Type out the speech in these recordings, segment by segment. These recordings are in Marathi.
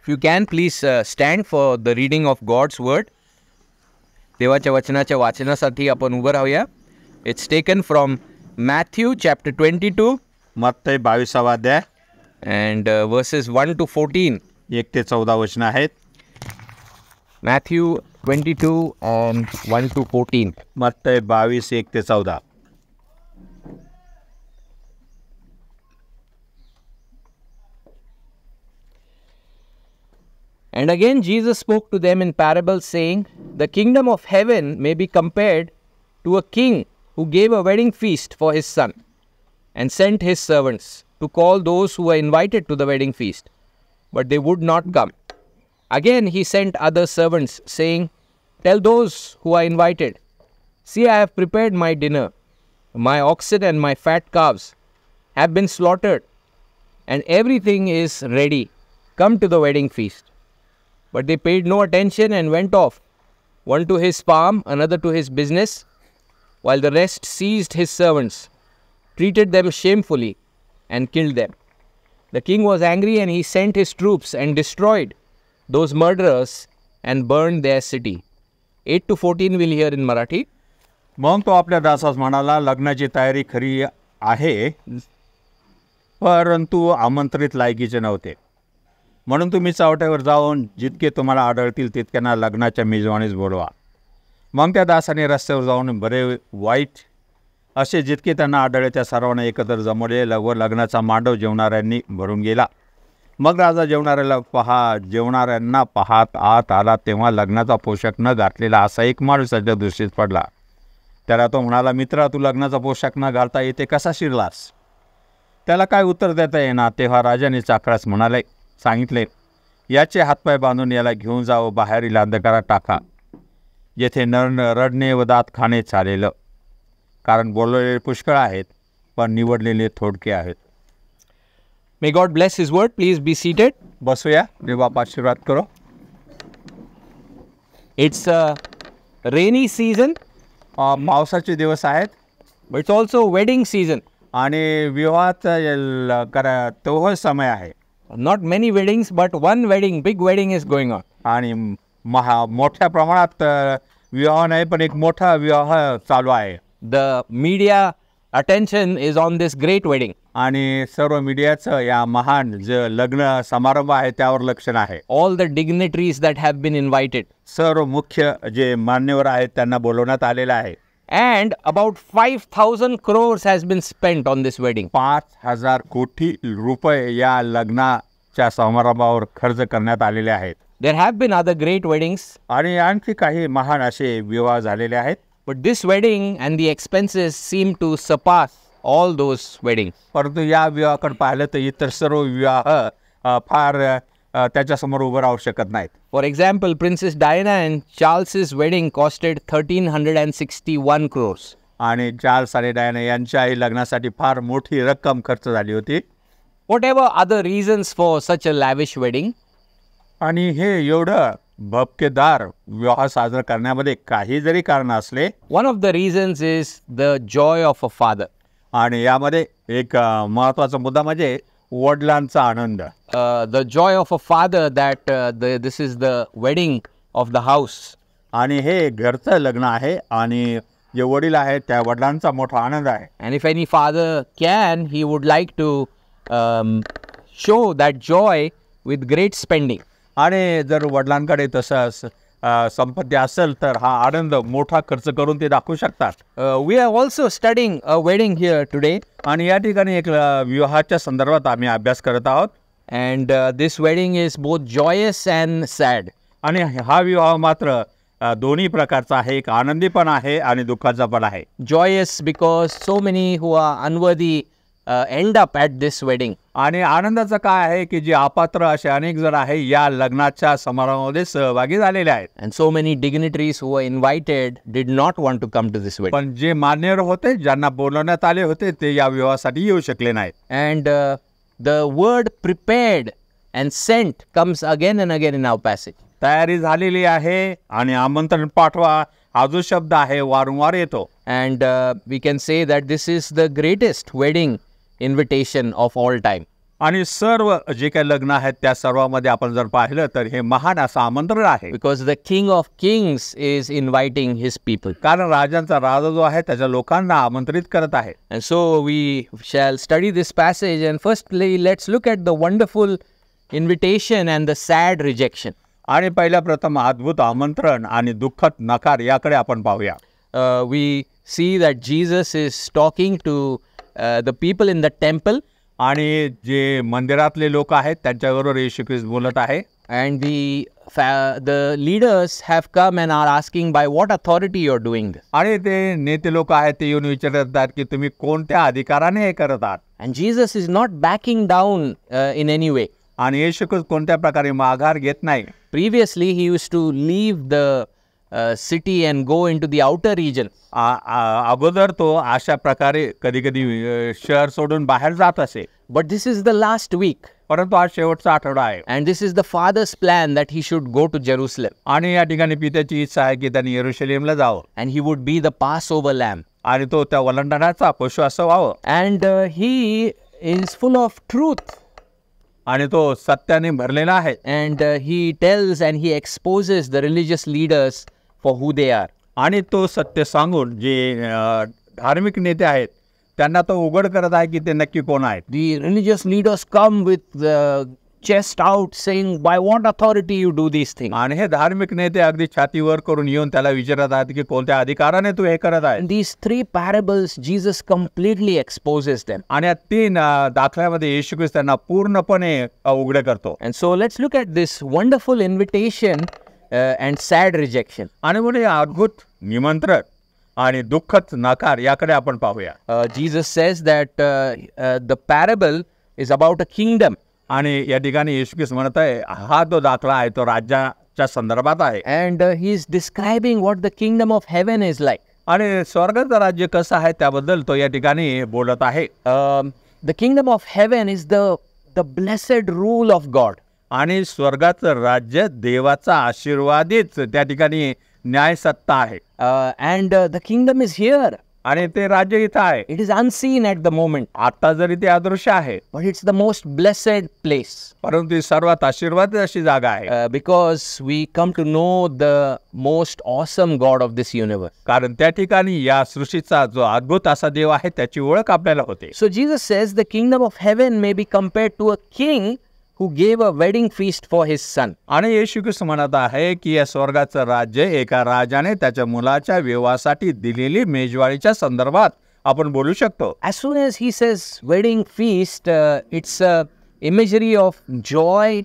If you can, please stand for the reading of God's word. देवाच्या वचनाच्या वाचनासाठी आपण उभं राहूया. It's taken from Matthew chapter 22 मत्तई 22वा अध्याय and verses 1 to 14. 1 ते 14 वचन आहेत. Matthew 22 and 1 to 14. मत्तई 22 1 ते 14. And again Jesus spoke to them in parables, saying, The kingdom of heaven may be compared to a king who gave a wedding feast for his son, and sent his servants to call those who were invited to the wedding feast, but they would not come. Again he sent other servants, saying, Tell those who are invited, See, I have prepared my dinner. My oxen and my fat calves have been slaughtered, and everything is ready. Come to the wedding feast. But they paid no attention and went off, one to his farm, another to his business, while the rest seized his servants, treated them shamefully, and killed them. The king was angry, and he sent his troops and destroyed those murderers and burned their city. 8 to 14 we'll hear in Marathi. मग तो आपल्या दासास म्हणाला, लग्नाची तयारी खरी आहे, परंतु आमंत्रित लायकीचे नव्हते. म्हणून तुम्ही चौट्यावर जाऊन जितके तुम्हाला आढळतील तितक्यांना लग्नाच्या मेजवानीस बोलवा. मग त्या दासाने रस्त्यावर जाऊन बरे वाईट असे जितके त्यांना आढळले त्या सर्वांना एकत्र जमवले व लग्नाचा मांडव जेवणाऱ्यांनी भरून गेला. मग राजा जेवणाऱ्यांना पाहत आत आला, तेव्हा लग्नाचा पोशाख न घातलेला असा एक माणूस त्याच्या दृष्टीस पडला. त्याला तो म्हणाला, मित्रा, तू लग्नाचा पोशाख न घालता येथे कसा शिरलास? त्याला काय उत्तर देता येणार. तेव्हा राजाने चाकरास सांगितले, याचे हातपाय बांधून याला घेऊन जावं, बाहेरील अंधकारात टाका, येथे रडणे व दात खाणे चालेल. कारण बोललेले पुष्कळ आहेत, पण निवडलेले थोडके आहेत. May God bless His word. Please be seated. बसूया, देवाप आशीर्वाद करो. It's a rainy season, पावसाचे दिवस आहेत, but it's also wedding season. आणि विवाहाचा तोही समय आहे. Not many weddings, but one wedding, big wedding is going on. आणि मोठ्या प्रमाणात विवाह नाही, पण एक मोठा विवाह चालू आहे. The media attention is on this great wedding. आणि सर्व मीडियाचं या महान जे लग्न समारंभ आहे त्यावर लक्ष आहे. All the dignitaries that have been invited. सर्व मुख्य जे मान्यवर आहेत त्यांना बोलवण्यात आलेलं आहे. And about 5,000 crores has been spent on this wedding. 5,000 कोटी रुपये या लग्नाच्या समारंभावर खर्च करण्यात आलेले आहेत. There have been other great weddings. आणि आणखी काही महान असे विवाह झालेले आहेत. But this wedding and the expenses seem to surpass all those weddings. परंतु या विवाहाकडे पाहिलं तर इतर सर्व विवाह फार त्याच्यासमोर उभं राहू शकत नाहीत. For example, Princess Diana and Charles's wedding costed 1,361 crores. आणि चार्ल्स आणि डायना यांच्याही लग्नासाठी फार मोठी रक्कम खर्च झाली होती. Whatever other reasons for such a lavish wedding, आणि हे एवढं भपकेदार विवाह साजरा करण्यामध्ये काही जरी कारण असले, one of the reasons is the joy of a father. आणि यामध्ये एक महत्त्वाचा मुद्दा म्हणजे वडिलांचा आनंद. The joy of a father that this is the wedding of the house. आणि हे घरचं लग्न आहे आणि जे वडील आहेत त्या वडिलांचा मोठा आनंद आहे. And if any father can, he would like to show that joy with great spending. आणि जर वडिलांकडे तसं संपत्ती असेल तर हा आनंद मोठा खर्च करून ते दाखवू शकतात. We are also studying a wedding here today. आणि या ठिकाणी एक विवाहाच्या संदर्भात आम्ही अभ्यास करत आहोत. And this wedding is both joyous and sad. आणि हा विवाह मात्र दोन्ही प्रकारचा आहे, एक आनंदी पण आहे आणि दुःखाचा पण आहे. Joyous because so many who are unworthy end up at this wedding. आणि आनंदाचं काय आहे की जे अपात्र असे अनेक जण आहे या लग्नाच्या समारंभामध्ये सहभागी झालेले आहेत. And so many dignitaries who were invited did not want to come to this wedding. पण जे मान्यवर होते, ज्यांना बोलवण्यात आले होते, ते या विवाहासाठी येऊ शकले नाहीत. And the word prepared and sent comes again and again in our passage. तयारी झालेली आहे आणि आमंत्रण पाठवा हा जो शब्द आहे वारंवार येतो. And we can say that this is the greatest wedding invitation of all time. आणि सर्व जे काही लग्न आहेत त्या सर्वांमध्ये आपण जर पाहिलं तर हे महान असं आमंत्रण आहे. because the King of Kings is inviting his people. कारण राजांचा राजा जो आहे त्याच्या लोकांना आमंत्रित करत आहे. And so we shall study this passage, and firstly let's look at the wonderful invitation and the sad rejection. आणि पहिल्या प्रथम अद्भुत आमंत्रण आणि दुःखद नकार याकडे आपण पाहूया. We see that Jesus is talking to the people in the temple, आणि जे मंदिरातले लोक आहेत त्यांच्याबरोबर येशू ख्रिस्त बोलत आहे. and the leaders have come and are asking by what authority you're doing this. आणि ते नेते लोक आहेत ते येऊन विचारतात की तुम्ही कोणत्या अधिकाराने हे करत आहात. And Jesus is not backing down in any way. आणि येशू ख्रिस्त कोणत्या प्रकारे माघार घेत नाही. Previously he used to leave the city and go into the outer region. अगोदर तो अशा प्रकारे कधी कधी शहर सोडून बाहेर जात असे. But this is the last week. परंतु आज शेवटचा आठवडा आहे. And this is the Father's plan that he should go to Jerusalem. आणि या ठिकाणी पित्याची इच्छा आहे की त्यांनी येरुशलेमला जावं. And he would be the Passover lamb. आणि तो त्या वलंडणाचा पशु असं व्हावं. And he is full of truth. आणि तो सत्याने भरलेला आहे. And he tells and he exposes the religious leaders for who they are. आणि तो सत्य सांगून जे धार्मिक नेते आहेत त्यांना तो उघड करत आहे की ते नक्की कोण आहेत. The religious leaders come with the chest out saying, by what authority you do these things? आणि हे धार्मिक नेते अगदी छातीवर करून येऊन त्याला विचारत आहेत की कोणत्या अधिकाराने तू हे करत आहे. In these three parables, Jesus completely exposes them. आणि या तीन दाखल्यामध्ये येशू ख्रिस्त त्यांना पूर्णपणे उघडे करतो. And so let's look at this wonderful invitation and sad rejection. आणि म्हणून हे अद्भुत निमंत्रण आणि दुःखद नकार याकडे आपण पाहूया. Jesus says that the parable is about a kingdom. आणि या ठिकाणी येशू ख्रिस्त म्हणत आहे हा जो दाखला आहे तो राज्याच्या संदर्भात आहे. And he is describing what the kingdom of heaven is like. आणि स्वर्गाचं राज्य कसं आहे त्याबद्दल तो या ठिकाणी बोलत आहे. The kingdom of heaven is the blessed rule of God. आणि स्वर्गाचं राज्य देवाचा आशीर्वादित त्या ठिकाणी न्याय सत्ता आहे. And the kingdom is here. आणि ते राज्य इथं आहे. It is unseen at the moment, आता जरी ते अदृश्य आहे but it's the most blessed place. परंतु ही सर्वात आशीर्वादित अशी जागा आहे. Because we come to know the most awesome God of this universe. कारण त्या ठिकाणी या सृष्टीचा जो अद्भुत असा देव आहे त्याची ओळख आपल्याला होते. So Jesus says the kingdom of heaven may be compared to a king who gave a wedding feast for his son. आणि येशू ख्रिस्त म्हणत आहे की या स्वर्गाचं राज्य एका राजाने त्याच्या मुलाच्या विवाहासाठी दिलेली मेजवानीच्या संदर्भात आपण बोलू शकतो. As soon as he says wedding feast, it's a imagery of joy,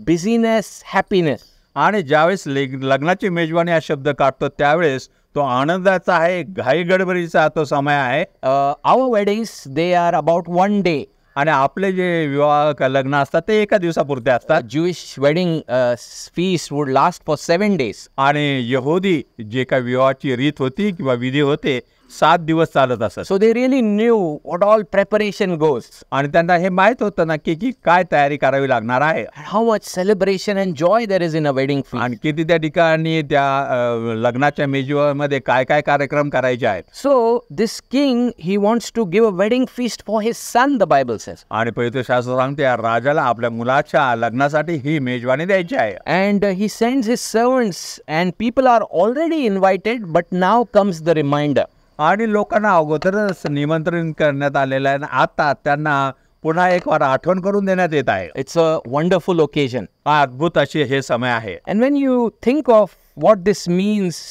busyness, happiness. आणि ज्यावेळेस लग्नाची मेजवानी हा शब्द काढतो त्यावेळेस तो आनंदाचा आहे, घाई गडबडीचा तो समय आहे. Our weddings, they are about one day. आणि आपले जे विवाह लग्न असतात ते एका दिवसापुरते असतात. Jewish wedding feast would last for 7 days. आणि यहुदी जे काही विवाहाची रीत होती किंवा विधी होते 7 दिवस चालत असत. So they really knew what all preparation goes. आणि त्यांना हे माहित होतं नक्की की काय तयारी करावी लागणार आहे. And how much celebration and joy there is in a wedding feast. आणि किती त्या ठिकाणी त्या लग्नाच्या मेजवानीमध्ये काय काय कार्यक्रम करायचे आहेत. So this king, he wants to give a wedding feast for his son, the Bible says. आणि पवित्र शास्त्र सांगते या राजाला आपल्या मुलाच्या लग्नासाठी ही मेजवानी द्यायची आहे. And he sends his servants, and people are already invited, but now comes the reminder. आणि लोकांना अगोदरच निमंत्रण करण्यात आलेलं आहे. आता त्यांना पुन्हा एक वार आठवण करून देण्यात येत आहे. It's a wonderful occasion. हा अद्भुत अशी हे समय आहे. And when you think of what this means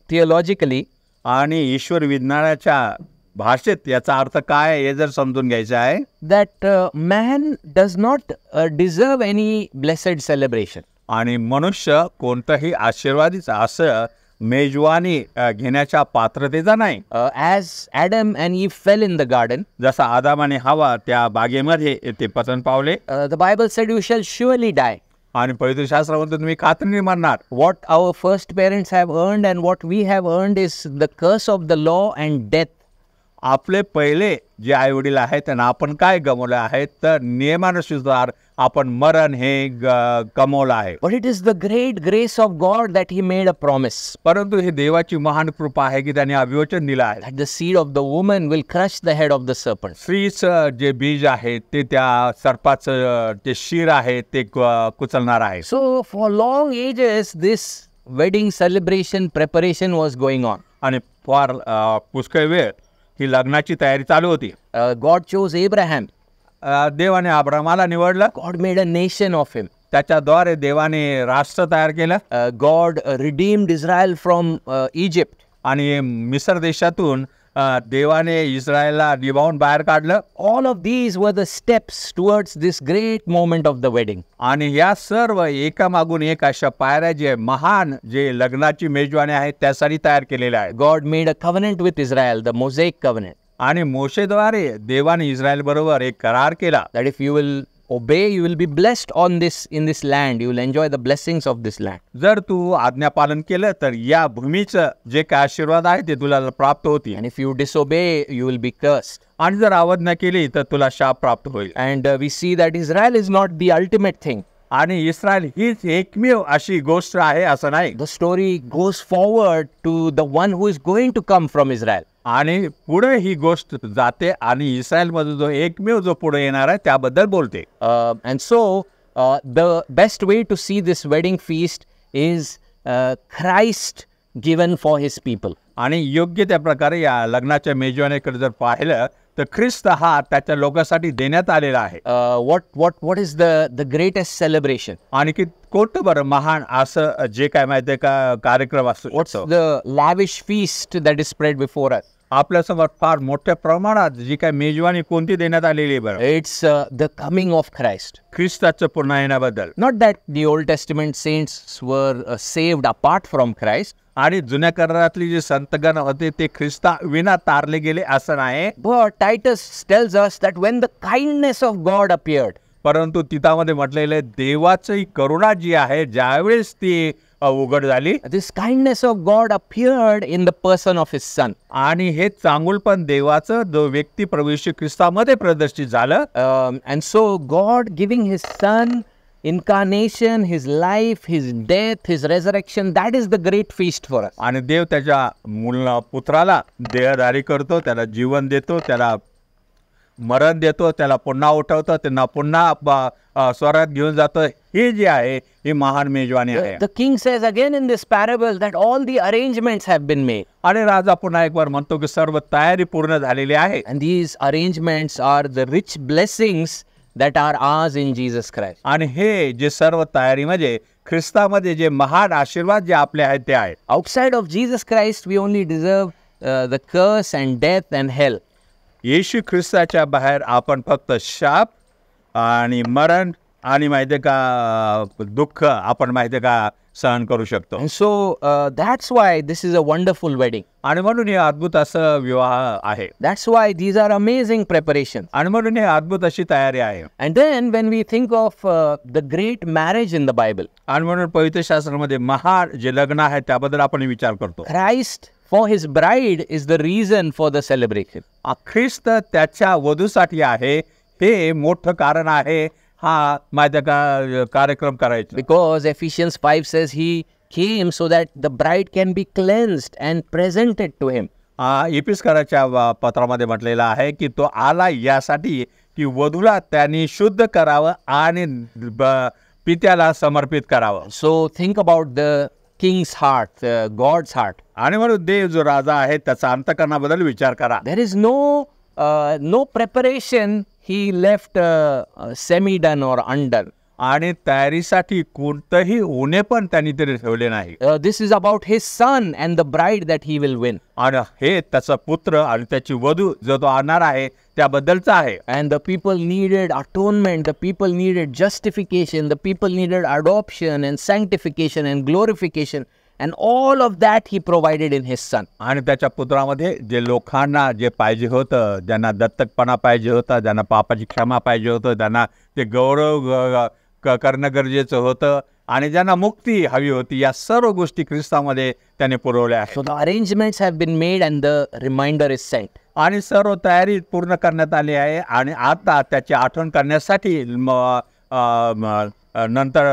theologically, आणि ईश्वर विज्ञानाच्या भाषेत याचा अर्थ काय हे जर समजून घ्यायचं आहे that man does not deserve any blessed celebration. आणि मनुष्य कोणतंही आशीर्वादीच असं मेजवानी घेण्याच्या पात्रतेचा नाही. As Adam and Eve fell in the garden, जसा आदाम आणि हवा त्या बागेमध्ये ते पतन पावले. the Bible said you shall surely die. आणि पवित्र शास्त्रामध्ये तुम्ही खात्रीने मरणार. What our first parents have earned and what we have earned is the curse of the law and death. आपले पहिले जे आई वडील आहेत त्यांना आपण काय गमावले आहेत, तर नियमानुसार आपण मरण हे गमावलं आहे. But it is the great grace of God that He made a promise परंतु हे देवाची महान कृपा आहे की त्याने अभिवचन दिलं आहे. that the seed of the woman will crush the head of the serpent. स्त्रीचं जे बीज आहे ते त्या सर्पाचं जे शिर आहे ते कुचलणार आहे. So for long ages, this wedding celebration preparation was going on. आणि फार पुष्कळ वेळ ही लग्नाची तयारी चालू होती. God chose Abraham. देवाने अब्रामाला निवडलं. God made a nation of him. त्याच्याद्वारे देवाने राष्ट्र तयार केलं. God redeemed Israel from Egypt. आणि मिस्र देशातून देवाने इस्रायलला निभावून बाहेर काढलं. All of these were the steps towards this great moment of the wedding. आणि या सर्व एकामागून एक अशा पायऱ्या जे महान जे लग्नाची मेजवानी आहेत त्यासाठी तयार केलेल्या आहेत. God made a covenant with Israel, the Mosaic covenant, आणि मोशेद्वारे देवाने इस्रायल बरोबर एक करार केला. that if you will obey, you will be blessed in this land. You will enjoy the blessings of this land. जर तू आज्ञापालन केलं तर या भूमीचं जे काय आशीर्वाद आहे ते तुला प्राप्त होतील. And if you disobey, you will be cursed. आणि जर आज्ञा केली तर तुला शाप प्राप्त होईल. And we see that Israel is not the ultimate thing. आणि इस्रायल हीच एकमेव अशी गोष्ट आहे असं नाही. The story goes forward to the one who is going to come from Israel. आणि पुढे ही गोष्ट जाते आणि इस्रायलमध्ये जो एकमेव जो पुढे येणार आहे त्याबद्दल बोलते. And so the best way to see this wedding feast is Christ given for his people. आणि योग्य त्या प्रकारे या लग्नाच्या मेजवानीकडे जर पाहिलं तर ख्रिस्त हा त्याच्या लोकांसाठी देण्यात आलेला आहे. What is the greatest celebration? आणि की कोणतं बरं महान असं जे काय माहिती आहे का कार्यक्रम असतो. What's the lavish feast that is spread before us? आपल्यासमोर फार मोठ्या प्रमाणात जी काय मेजवानी कोणती देण्यात आलेली आहे बरं. It's the coming of Christ. ख्रिस्ताचं पुन्हा येण्याबद्दल. Not that the Old Testament saints were saved apart from Christ. आणि जुन्या करारातली जे संतगण होते ते ख्रिस्ता विना तारले गेले असं नाही. But Titus tells us that when the kindness of God appeared, परंतु तिथामध्ये म्हटलेलं आहे देवाची करुणा जी आहे ज्यावेळेस ती उघड झाली, this kindness of God appeared in the person of his son. आणि हे चांगुलपण देवाचं जो व्यक्ती प्रभू येशू ख्रिस्तामध्ये प्रदर्शित झालं. And so God giving his son, incarnation, his life, his death, his resurrection, that is the great feast for us. आणि देव त्याच्या पुत्राला देहधारी करतो, त्याला जीवन देतो, त्याला मरण देतो, त्याला पुन्हा उठवतो, त्यांना पुन्हा स्वर्गात घेऊन जातो. हे जे आहे ही महान मेजवानी आहे. The king says again in this parable that all the arrangements have been made. आणि राजा पुन्हा एक बार म्हणतो की सर्व तयारी पूर्ण झालेली आहे. And these arrangements are the rich blessings that are ours in Jesus Christ. आणि हे जे सर्व तयारी म्हणजे ख्रिस्तामध्ये जे महान आशीर्वाद जे आपले आहेत ते आहेत. Outside of Jesus Christ, we only deserve the curse and death and hell. येशू ख्रिस्ताच्या बाहेर आपण फक्त शाप आणि मरण आणि माहिती का दुःख आपण माहिती का सहन करू शकतो. And so that's why this is a wonderful wedding. आणि म्हणून हे अद्भुत असं विवाह आहे. That's why these are amazing preparations. आणि म्हणून हे अद्भुत अशी तयारी आहे. And then when we think of the great marriage in the Bible, आणि म्हणून पवित्र शास्त्रामध्ये महान जे लग्न आहे त्याबद्दल आपण विचार करतो. Christ for his bride is the reason for the celebration. ख्रिस्त त्याच्या वधूसाठी आहे हे मोठं कारण आहे हा माहिती का कार्यक्रम करायचा. Because Ephesians 5 says he came so that the bride can be cleansed and presented to him. एपिस्कराच्या पत्रामध्ये म्हटलेलं आहे की तो आला यासाठी की वधूला त्यांनी शुद्ध करावं आणि पित्याला समर्पित करावं. So think about the king's heart, God's heart. आणि म्हणून देव जो राजा आहे त्याचा अंतःकरणाबद्दल विचार करा. There is no preparation he left semi-done or undone. आणि तयारीसाठी कोणतंही होणे पण त्यांनी तरी ठेवले नाही. This is about his son and the bride that he will win. आणि हे त्याचा पुत्र आणि त्याची वधू जो तो आणणार आहे त्याबद्दलचं आहे. And the people needed atonement, the people needed justification, the people needed adoption and sanctification and glorification. And all of that he provided in his son. आणि त्याच्या पुत्रामध्ये जे लोकांना जे पाहिजे होतं, ज्यांना दत्तकपणा पाहिजे होता, ज्यांना पापाची क्षमा पाहिजे होतं, ज्यांना ते गौरव करणं गरजेचं होतं आणि ज्यांना मुक्ती हवी होती, या सर्व गोष्टी ख्रिस्तामध्ये त्याने पुरवल्या आहेत. So the arrangements have been made and the reminder is sent. आणि सर्व तयारी पूर्ण करण्यात आली आहे आणि आता त्याची आठवण करण्यासाठी नंतर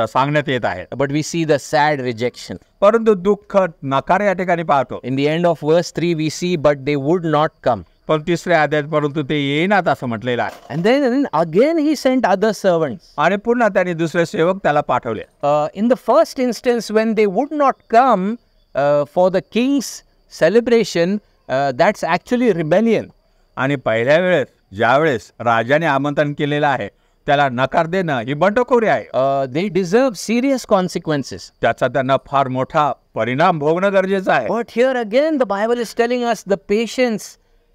सांगण्यात येत आहे. But we see the sad rejection. परंतु दुःख नकार या ठिकाणी पाहतो. In the end of verse 3, we see, but they would not come. पण तिसऱ्या अध्यायात परंतु ते येईनात असं म्हटलेलं आहे. And then again he sent other servants. आणि पुन्हा त्यांनी दुसरे सेवक त्याला पाठवले. In the first instance, when they would not come for the king's celebration, that's actually rebellion. आणि पहिल्या वेळेस ज्यावेळेस राजाने आमंत्रण केलेलं आहे त्याला नकार देणं ही बंडखोरी आहे. They deserve serious consequences. त्याचा त्यांना फार मोठा परिणाम भोगणं गरजेचं आहे. But here again the Bible is telling us the patience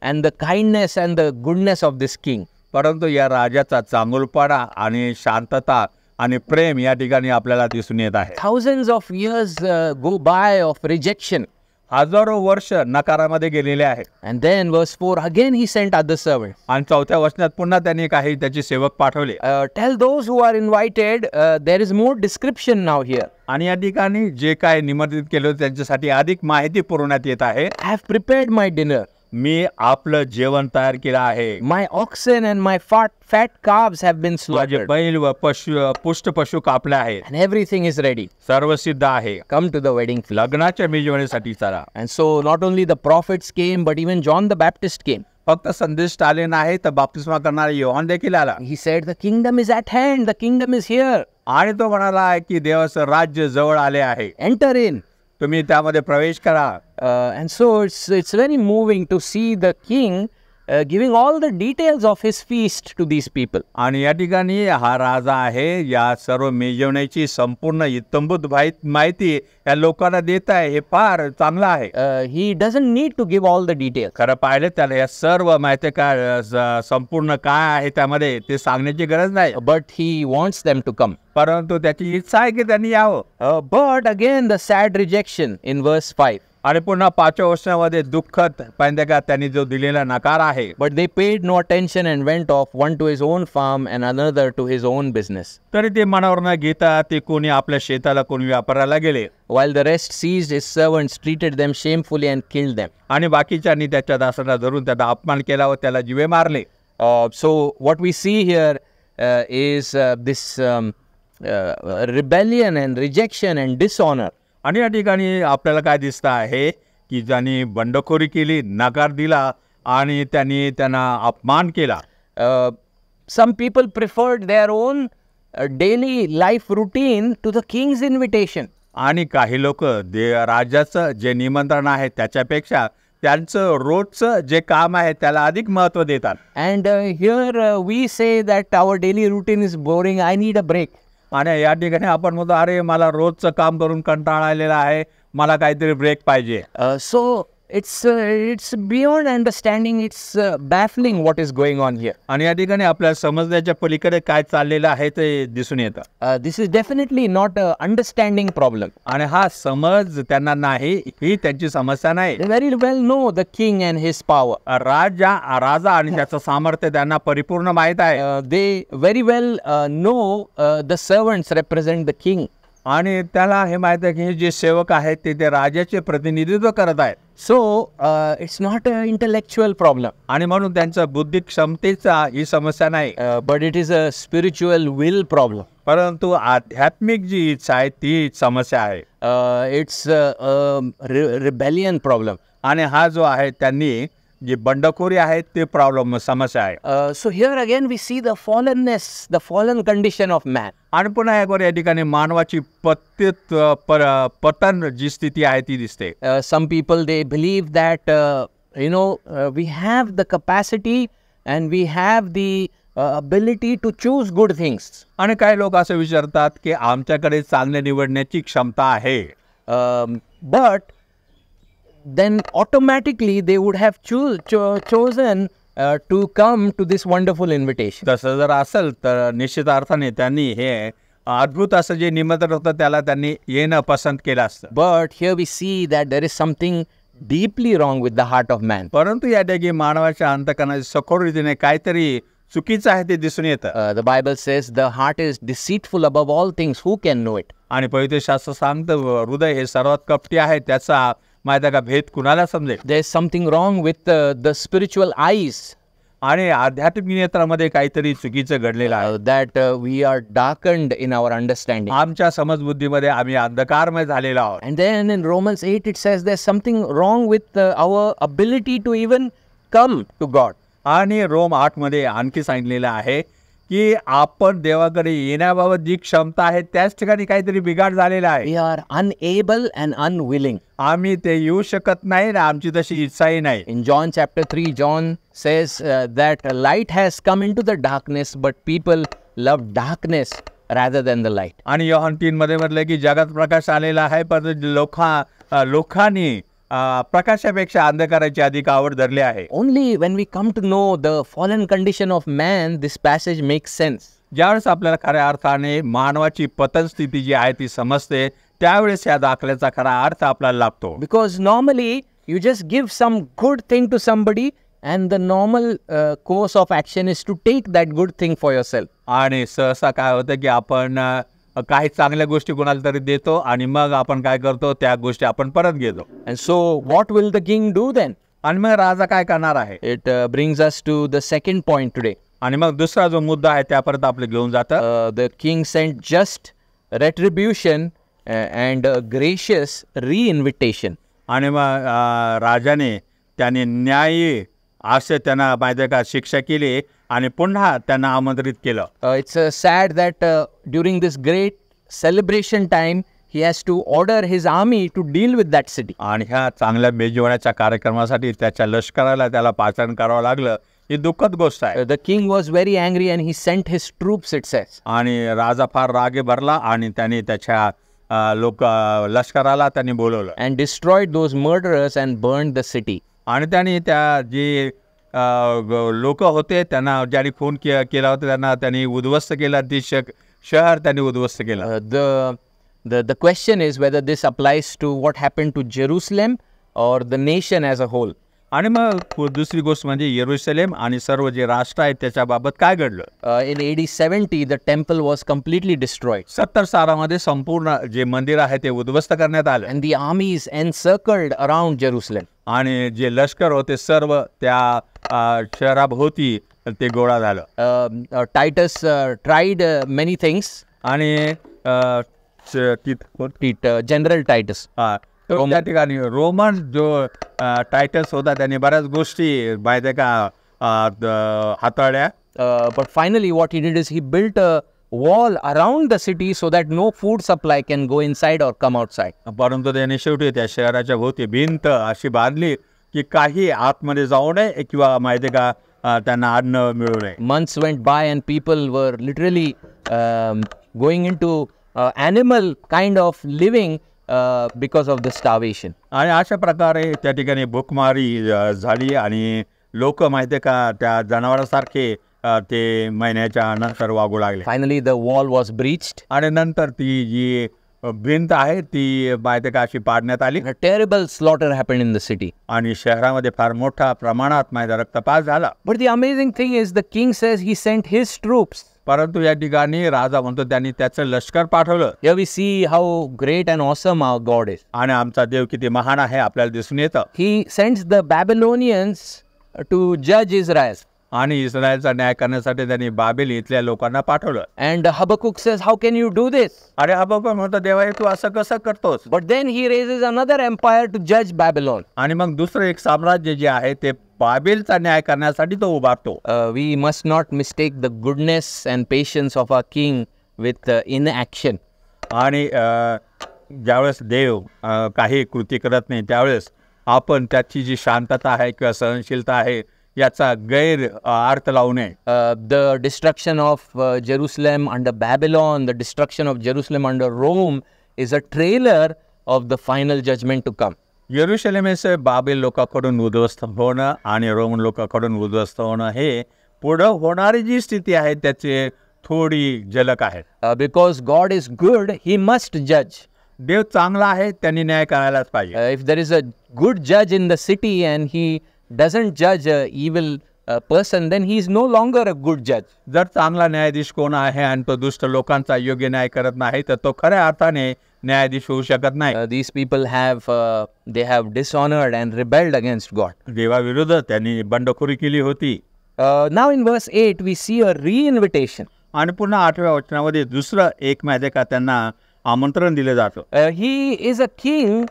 and the kindness and the goodness of this king. परंतु या राजाचा चांगुलपणा आणि शांतता आणि प्रेम या ठिकाणी आपल्याला दिसून येत आहे. Thousands of years go by of rejection. हजारो वर्ष नकारामध्ये गेलेले आहेत. And then verse 4, again he sent other servants. आणि चौथ्या वचनात पुन्हा त्यांनी काही त्याचे सेवक पाठवले. Tell those who are invited, there is more description now here. आणि या ठिकाणी जे काय निमंत्रित केले होते त्यांच्यासाठी अधिक माहिती पुरवण्यात येत आहे. I have prepared my dinner. मी आपलं जेवण तयार केलं आहे. My oxen and my fat calves have been माझे slaughtered. बैल व पुष्ट पशु कापले आहेत. And everything is ready. सर्व सिद्ध आहे. Come to the wedding feast. लग्नाच्या मेजवानीसाठी चला. And so not only the prophets came, but even John the Baptist came. फक्त संदेश आले नाही तर बाप्तिस्मा करणारा योहान देखील आला. He said, the kingdom is at hand, the kingdom is here. आणि तो म्हणाला आहे की देवाचं राज्य जवळ आले आहे. Enter in. तुम्ही त्यामध्ये प्रवेश करा. And so it's very moving to see the king giving all the details of his feast to these people. आणि या ठिकाणी हा राजा आहे या सर्व मेजवण्याची संपूर्ण इत्तंभूत माहिती या लोकांना देत आहे. हे फार चांगलं आहे. He doesn't need to give all the details. खरं पाहिलं त्याला या सर्व माहिती काय संपूर्ण काय आहे त्यामध्ये ते सांगण्याची गरज नाही. But he wants them to come. परंतु त्याची इच्छा आहे की त्यांनी यावं. But again the sad rejection in verse 5. आणि पुन्हा 5व्या वर्षामध्ये दुःखद पाहिजे का त्यांनी जो दिलेला नकार आहे. But they paid no attention and went off, one to his own farm and another to his own business. तरी ते मनावर न घेता ते कोणी आपल्या शेताला कोणी व्यापाराला गेले. While the rest seized his servants, treated them shamefully and killed them. आणि बाकीच्यांनी त्याच्या दासांना धरून त्याचा अपमान केला व त्याला जीवे मारले. So what we see here is this rebellion and rejection and dishonor. आणि या ठिकाणी आपल्याला काय दिसतं आहे की ज्यांनी बंडखोरी केली, नकार दिला आणि त्यांना अपमान केला. Some people preferred their own daily life routine to the king's invitation. आणि काही लोक राजाचं जे निमंत्रण आहे त्याच्यापेक्षा त्यांचं रोजचं जे काम आहे त्याला अधिक महत्त्व देतात. And here we say that our daily routine is boring, I need a break. आणि या ठिकाणी आपण म्हणतो अरे मला रोजचं काम करून कंटाळा आलेला आहे, मला काहीतरी ब्रेक पाहिजे. So it's beyond understanding. It's baffling what is going on here. आणि या ठिकाणी आपल्याला समजण्याच्या पलीकडे काय चाललेलं आहे ते दिसून येतं. This is definitely not a understanding problem. आणि हा समज त्यांना नाही ही त्यांची समस्या नाही. They very well know the king and his power. राजा आणि त्याचं सामर्थ्य त्यांना परिपूर्ण माहित आहे. They very well know the servants represent the king. आणि त्याला हे माहित आहे की हे जे सेवक आहेत ते राजाचे प्रतिनिधित्व करत आहेत. So it's not an intellectual problem. आणि म्हणून त्यांचा बुद्धी क्षमतेचा ही समस्या नाही. But it is a spiritual will problem. परंतु आध्यात्मिक जी इच्छा आहे ती समस्या आहे. It's a rebellion problem. आणि हा जो आहे त्यांनी जी बंडखोरी आहे ते प्रॉब्लेम समस्या आहे. So here again we see the fallenness, the fallen condition of man. आणि पुन्हा एकवर या ठिकाणी मानवाची पतन जी स्थिती आहे ती दिसते. Some people they believe that we have the capacity and we have the ability to choose good things. आणि काही लोक असं विचारतात की आमच्याकडे चांगले निवडण्याची क्षमता आहे. But then automatically they would have chosen to come to this wonderful invitation. तसं जर असेल तर निश्चित अर्थाने त्यांनी हे अद्भुत असं जे निमंत्रण होतं त्याला त्यांनी येणं पसंत केलं असतं. But here we see that there is something deeply wrong with the heart of man. परंतु या ठिकाणी मानवाच्या अंतःकरणाची सखोल रीतीने काहीतरी चुकीचं आहे ते दिसून येतं. The Bible says the heart is deceitful above all things. Who can know it? आणि पवित्र शास्त्र सांगतं हृदय हे सर्वात कपटी आहे, त्याचा माहिती आहे का भेद कुणाला समजेल. There's something wrong with the spiritual eyes. आणि आध्यात्मिक नेत्रामध्ये काहीतरी चुकीचं घडलेलं आहे. That we are darkened in our understanding. आमच्या समजबुद्धीमध्ये आम्ही अंधकारमय झालेलो आहोत. And then in Romans 8 it says there's something wrong with our ability to even come to God. आणि रोम 8 मध्ये आणखी सांगितलेलं आहे की आपण देवाकडे येण्याबाबत जी क्षमता आहे त्याच ठिकाणी काहीतरी बिघाड झालेला आहे. We are unable and unwilling. आम्ही ते येऊ शकत नाही ना आमची तशी इच्छाही नाही. In John chapter 3, John says that light has come into the darkness, but people love darkness rather than the light. आणि योहान 3 मध्ये म्हटलं की जगात प्रकाश आलेला आहे पण लोकांनी प्रकाशापेक्षा अंधकाराची अधिक आवड धरली आहे. Only when we come to know the fallen condition of man, this passage makes sense. ज्यावेळेस आपल्याला खऱ्या अर्थाने मानवाची पतन स्थिती जी आहे ती समजते त्यावेळेस या दाखल्याचा खरा अर्थ आपल्याला लागतो. Because normally you just give some good thing to somebody and the normal course of action is to take that good thing for yourself. आणि सहसा काय होतं की आपण काही चांगल्या गोष्टी कोणाला तरी देतो आणि मग आपण काय करतो त्या गोष्टी आपण परत घेतो. And so what will the king do then? आणि मग राजा काय करणार आहे. It brings us to the second point today. आणि मग दुसरा जो मुद्दा आहे त्यापर्यंत आपलं घेऊन जातं. The king sent just retribution and a gracious re-invitation. आणि मग राजाने त्याने न्यायी असं त्यांना माहिती का शिक्षा केली आणि पुन्हा त्यांना आमंत्रित केलं. It's sad that during this great celebration time he has to order his army to deal with that city. आणि ह्या चांगल्या मेजवान्याच्या कार्यक्रमासाठी त्याच्या लष्कराला त्याला पाचारण करावं लागलं ही दुःखद गोष्ट आहे. The king was very angry and he sent his troops, it says. आणि राजा फार रागे भरला आणि त्याने त्याच्या लष्कराला त्यांनी बोलवलं. And destroyed those murderers and burned the city. आणि त्यांनी त्या जे लोक होते त्यांना ज्यांनी खून केला होता त्यांना त्यांनी उद्ध्वस्त केला. ती शहर त्यांनी उद्ध्वस्त केलं. The question is whether this applies to what happened to Jerusalem or the nation as a whole. आणि मग दुसरी गोष्ट म्हणजे येरुशलेम आणि सर्व जे राष्ट्र आहेत त्याच्याबाबत काय घडलं. In AD 70 the temple was completely destroyed. 70 सालामध्ये संपूर्ण जे मंदिर आहे ते उद्ध्वस्त करण्यात आलं. And the armies encircled around Jerusalem. आणि जे लष्कर होते सर्व त्या शहराभोवती ते गोळा झालं. Titus tried many things. आणि General Titus. त्या ठिकाणी रोमन जो टायटस होता त्याने बऱ्याच गोष्टी माहिती का हाताळल्या. But finally what he did is he built a wall around the city so that no food supply can go inside or come outside. परंतु त्याने शेवटी त्या शहराच्या भोवती भिंत अशी बांधली की काही आतमध्ये जाऊ नये किंवा माहिती का त्यांना अन्न मिळू नये. Months went by and people were literally going into animal kind of living because of the starvation. आणि अशा प्रकारे त्या ठिकाणी भूकमारी झाली आणि लोक माहिती का त्या जनावरांसारखे ते महिन्याच्या नंतर वागू लागले. Finally the wall was breached. आणि नंतर ती जी भिंत आहे ती माहिती का अशी पाडण्यात आली. A terrible slaughter happened in the city. आणि शहरामध्ये फार मोठा प्रमाणात माहिती रक्तपात झाला. But the amazing thing is the king says he sent his troops. परंतु या ठिकाणी राजा म्हणतो त्यांनी त्याचं लष्कर पाठवलं. Here we see how great and awesome our God is. आणि आमचा देव किती महान आहे आपल्याला दिसून येतं. He sends the Babylonians to judge Israel. आणि इस्रायलचा न्याय करण्यासाठी त्यांनी बाबेल इथल्या लोकांना पाठवलं. And Habakkuk says, how can you do this? अरे हबक्कूक म्हणतो देवा हे तू असं कसं करतोस. But then he raises another empire to judge Babylon. आणि मग दुसरं एक साम्राज्य जे आहे ते बाबेलचा न्याय करण्यासाठी तो उभारतो. We must not mistake the goodness and patience of our king with inaction. आणि ज्यावेळेस देव काही कृती करत नाही त्यावेळेस आपण त्याची जी शांतता आहे किंवा सहनशीलता आहे याचा गैर अर्थ लावू नये. The destruction of Jerusalem under Babylon, the destruction of Jerusalem under Rome is a trailer of the final judgment to come. येरुशलेमेचे Babel लोकांकडून उद्ध्वस्त होणं आणि रोमन लोकांकडून उद्ध्वस्त होणं हे पुढं होणारी जी स्थिती आहे त्याची थोडी झलक आहे. Because God is good, he must judge. देव चांगला आहे त्यांनी न्याय करायलाच पाहिजे. If there is a good judge in the city and he doesn't judge evil person, then he is no longer a good judge. जर चांगला न्यायाधीश कोण आहे आणि तो दुष्ट लोकांचा योग्य न्याय करत नाही तर तो खऱ्या अर्थाने न्यायाधीश होऊ शकत नाही. These people they have dishonored and rebelled against God. देवाविरुद्ध त्यांनी बंडखोरी केली होती. Now in verse 8 we see a re-invitation. आणि पुन्हा 8व्या वचनामध्ये दुसरं एक माहिती का त्यांना आमंत्रण दिलं जातं. He is a king.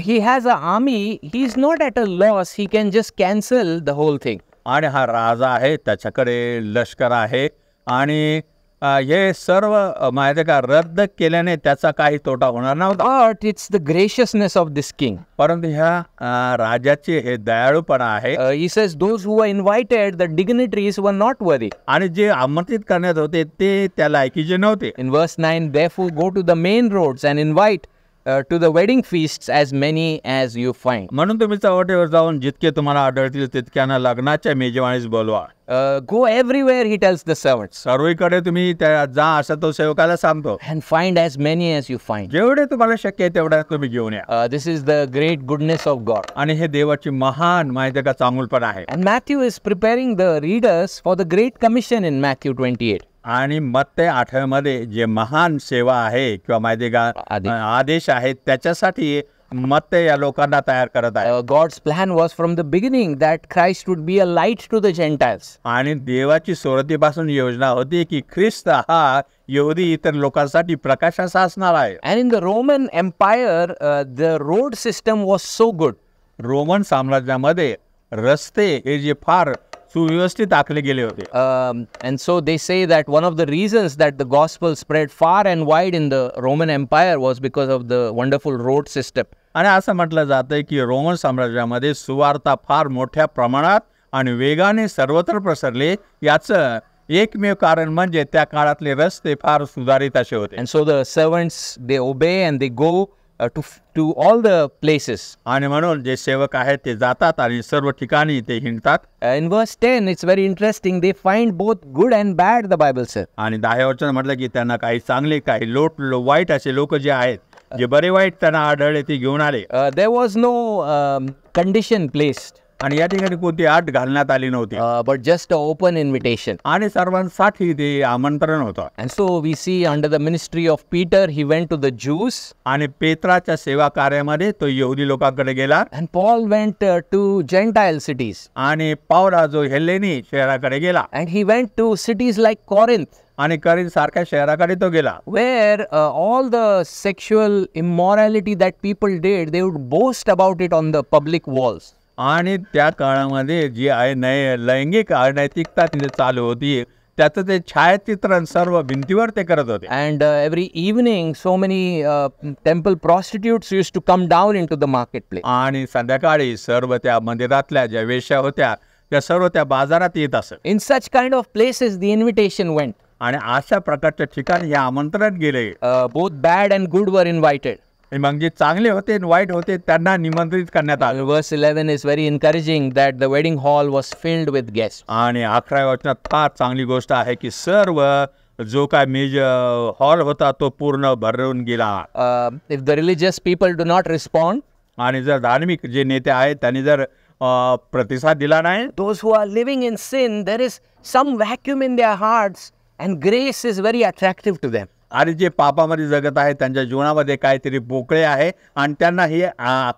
He has an army. He is not at a loss. He can just cancel the whole thing. आणि हा राजा आहे, त्याच्याकडे लष्कर आहे आणि हे सर्व माहिती का रद्द केल्याने त्याचा काही तोटा होणार नव्हता. But it's the graciousness of this king. परंतु ह्या राजाचे हे दयाळूपणा आहे. He says those who were invited, the dignitaries were not worthy. आणि जे आमंत्रित करण्यात होते ते त्या लायकीचे नव्हते. In verse 9, therefore go to the main roads and invite to the wedding feasts as many as you find. म्हणून तुम्ही चौवटेवर जाऊन जितके तुम्हाला आढळतील तितक्यांना लग्नाच्या मेजवानीस बोलवा. Go everywhere, he tells the servants, सर्वीकडे तुम्ही त्या जा असं तो सेवकाला सांगतो. and find as many as you find. जेवढे तुम्हाला शक्य आहे तेवढ्या तुम्ही घेऊन या. This is the great goodness of God. आणि हे देवाची महान माहिती का चांगुलपण आहे. And Matthew is preparing the readers for the Great Commission in Matthew 28. आणि मत्ते 8 मध्ये जे महान सेवा आहे किंवा माहिती का आदेश आहेत त्याच्यासाठी मत्ते या लोकांना तयार करत आहे. God's plan was from the beginning that Christ would be a light to the Gentiles. आणि देवाची सुरुवातीपासून योजना होती की ख्रिस्त हा यहुदी इतर लोकांसाठी प्रकाशाचा असणार आहे. And in the Roman Empire, the road system was so good. Roman साम्राज्यामध्ये रस्ते हे जे फार सुव्यवस्थित आखले गेले होते. And so they say that one of the reasons that the gospel spread far and wide in the Roman Empire was because of the wonderful road system. आणि असं म्हटलं जातंय की रोमन साम्राज्यामध्ये सुवार्ता फार मोठ्या प्रमाणात आणि वेगाने सर्वत्र प्रसरले. याचं एकमेव कारण म्हणजे त्या काळातले रस्ते फार सुधारित असे होते. And so the servants, they obey and they go to all the places. आणि म्हणून जे सेवक आहेत ते जातात आणि सर्व ठिकाणी ते हिंडतात. In verse 10, it's very interesting. They find both good and bad, the Bible says. आणि 10 वचन म्हटलं की त्यांना काही चांगले काही वाईट असे लोक जे आहेत, जे बरे वाईट त्यांना आढळले ते घेऊन आले. There was no condition placed. आणि या ठिकाणी कोणती अट घालण्यात आली नव्हती. But just an open invitation. आणि सर्वांसाठी ते आमंत्रण होतं. And so we see under the ministry of Peter, he went to the Jews. आणि पेत्राच्या सेवा कार्यामध्ये तो यहुदी लोकांकडे गेला. And Paul went to Gentile cities. आणि पावला जो हेलेनी शहराकडे गेला. And he went to cities like Corinth. आणि करिंथ सारख्या शहराकडे तो गेला. Where all the sexual immorality that people did, they would boast about it on the public walls. आणि त्या काळामध्ये जी आहे लैंगिक अनैतिकता तिथे चालू होती त्याचं ते छायाचित्रण सर्व भिंतीवर ते करत होते. And every evening so many temple prostitutes used to come down into the marketplace. आणि संध्याकाळी सर्व त्या मंदिरातल्या ज्या वेश्या होत्या त्या सर्व त्या बाजारात येत असत. In such kind of places the invitation went. आणि अशा प्रकारच्या ठिकाणी हे आमंत्रण गेले. Both bad and good were invited. मग जे चांगले होते आणि वाईट होते त्यांना निमंत्रित करण्यात आले. Verse 11 is very encouraging that the wedding hall was filled with guests. आणि 11व्या वचनात फार चांगली गोष्ट आहे की सर्व जो काय मेज हॉल होता तो पूर्ण भरून गेला. If the religious people do not respond, आणि जर धार्मिक जे नेते आहेत त्यांनी जर प्रतिसाद दिला नाही, those who are living in sin, there is some vacuum in their hearts and grace is very attractive to them. आणि जे पापामध्ये जगत आहे त्यांच्या जीवनामध्ये काहीतरी पोकळे आहे आणि त्यांना ही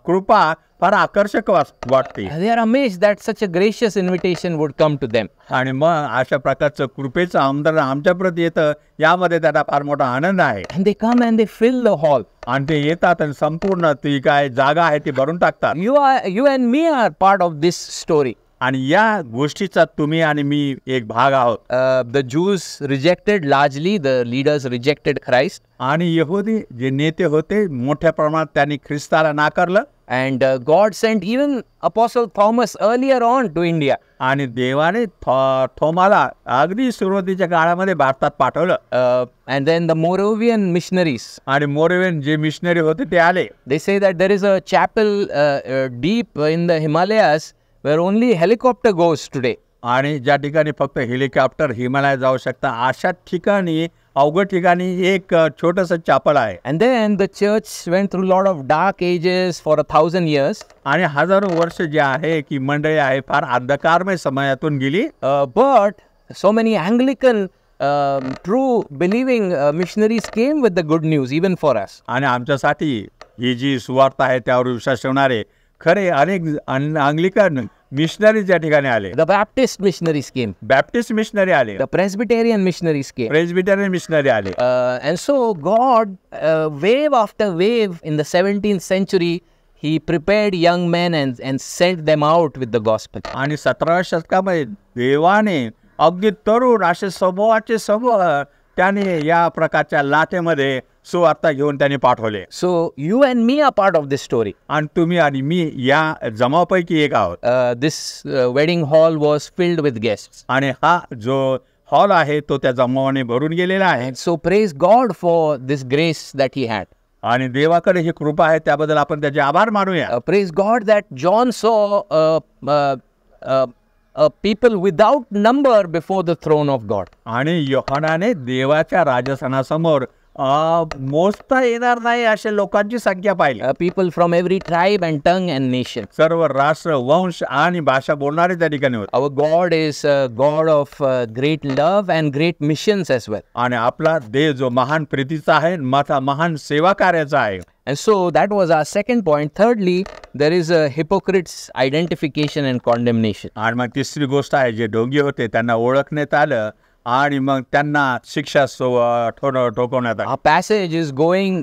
कृपा फार आकर्षक वाटते. They are amazed that such a gracious invitation would come to them. आणि मग अशा प्रकारचं कृपेचं आमंत्रण आमच्याप्रती येतं यामध्ये त्यांना फार मोठा आनंद आहे. And they come and they fill the hall. आणि ते येतात आणि संपूर्ण ती काय जागा आहे ती भरून टाकतात. You and me are part of this story. आणि या गोष्टीचा तुम्ही आणि मी एक भाग आहोत. The Jews rejected largely, the leaders rejected Christ. आणि यहुदी जे नेते होते मोठ्या प्रमाणात त्यांनी ख्रिस्ताला नाकारलं. And God sent even Apostle Thomas earlier on to India. आणि देवाने थोमाला अगदी सुरुवातीच्या काळामध्ये भारतात पाठवलं. And then the Moravian missionaries. आणि मोरेवियन जे मिशनरी होते ते आले. They say that there is a chapel deep in the Himalayas where only helicopter goes today. आणि ज्या ठिकाणी फक्त हेलिकॉप्टर हिमालयात जाऊ शकता अशा ठिकाणी अवघड ठिकाणी एक छोटंसं चॅपल आहे. And then the church went through a lot of dark ages for 1,000 years. आणि हजारो वर्ष जे आहे की मंडळी आहे फार अंधकारमय समयातून गेली. But so many Anglican true believing missionaries came with the good news even for us. आणि आमच्यासाठी ही जी सुवार्ता आहे त्यावर विश्वास ठेवणारे खरे अनेक अंग्लिकन मिशनरीज या ठिकाणी आले. The Baptist missionaries came. Baptist missionary आले. The Presbyterian missionaries came. Presbyterian missionary आले. And so God, wave after wave in the 17th century, He prepared young men and sent them out with the gospel. आणि 17व्या शतकामध्ये देवाने अगदी तरुण असे समूहाचे समूह त्याने या प्रकारच्या लाटेमध्ये सुवार्ता घेऊन त्यांनी पाठवले. So you and me are part of this story. आणि तुम्ही आणि मी या जमावापैकी एक आहोत. This wedding hall was filled with guests. आणि हा जो हॉल आहे तो त्या जमावाने भरून गेलेला आहे. And so praise God for this grace that He had. आणि देवाकडे ही कृपा आहे त्याबद्दल आपण त्याचे आभार मानूया. Praise God that John saw people without number before the throne of God. आणि योहानाने देवाच्या राजसनासमोर मोजता येणार नाही अशा लोकांची संख्या पाहिली. People from every tribe and tongue and nation. सर्व राष्ट्र वंश आणि भाषा बोलणारे त्या ठिकाणी होते. Our God is a God of great love and great missions as well. आणि आपला देव जो महान प्रीतीचा आहे महान सेवा कार्याचा आहे. And so that was our second point. Thirdly, there is a hypocrite's identification and condemnation. आणि मग तिसरी गोष्ट आहे जे ढोंगी होते त्यांना ओळखण्यात आलं आणि मग त्यांना शिक्षा ठोकवण्यात आली. Our passage is going,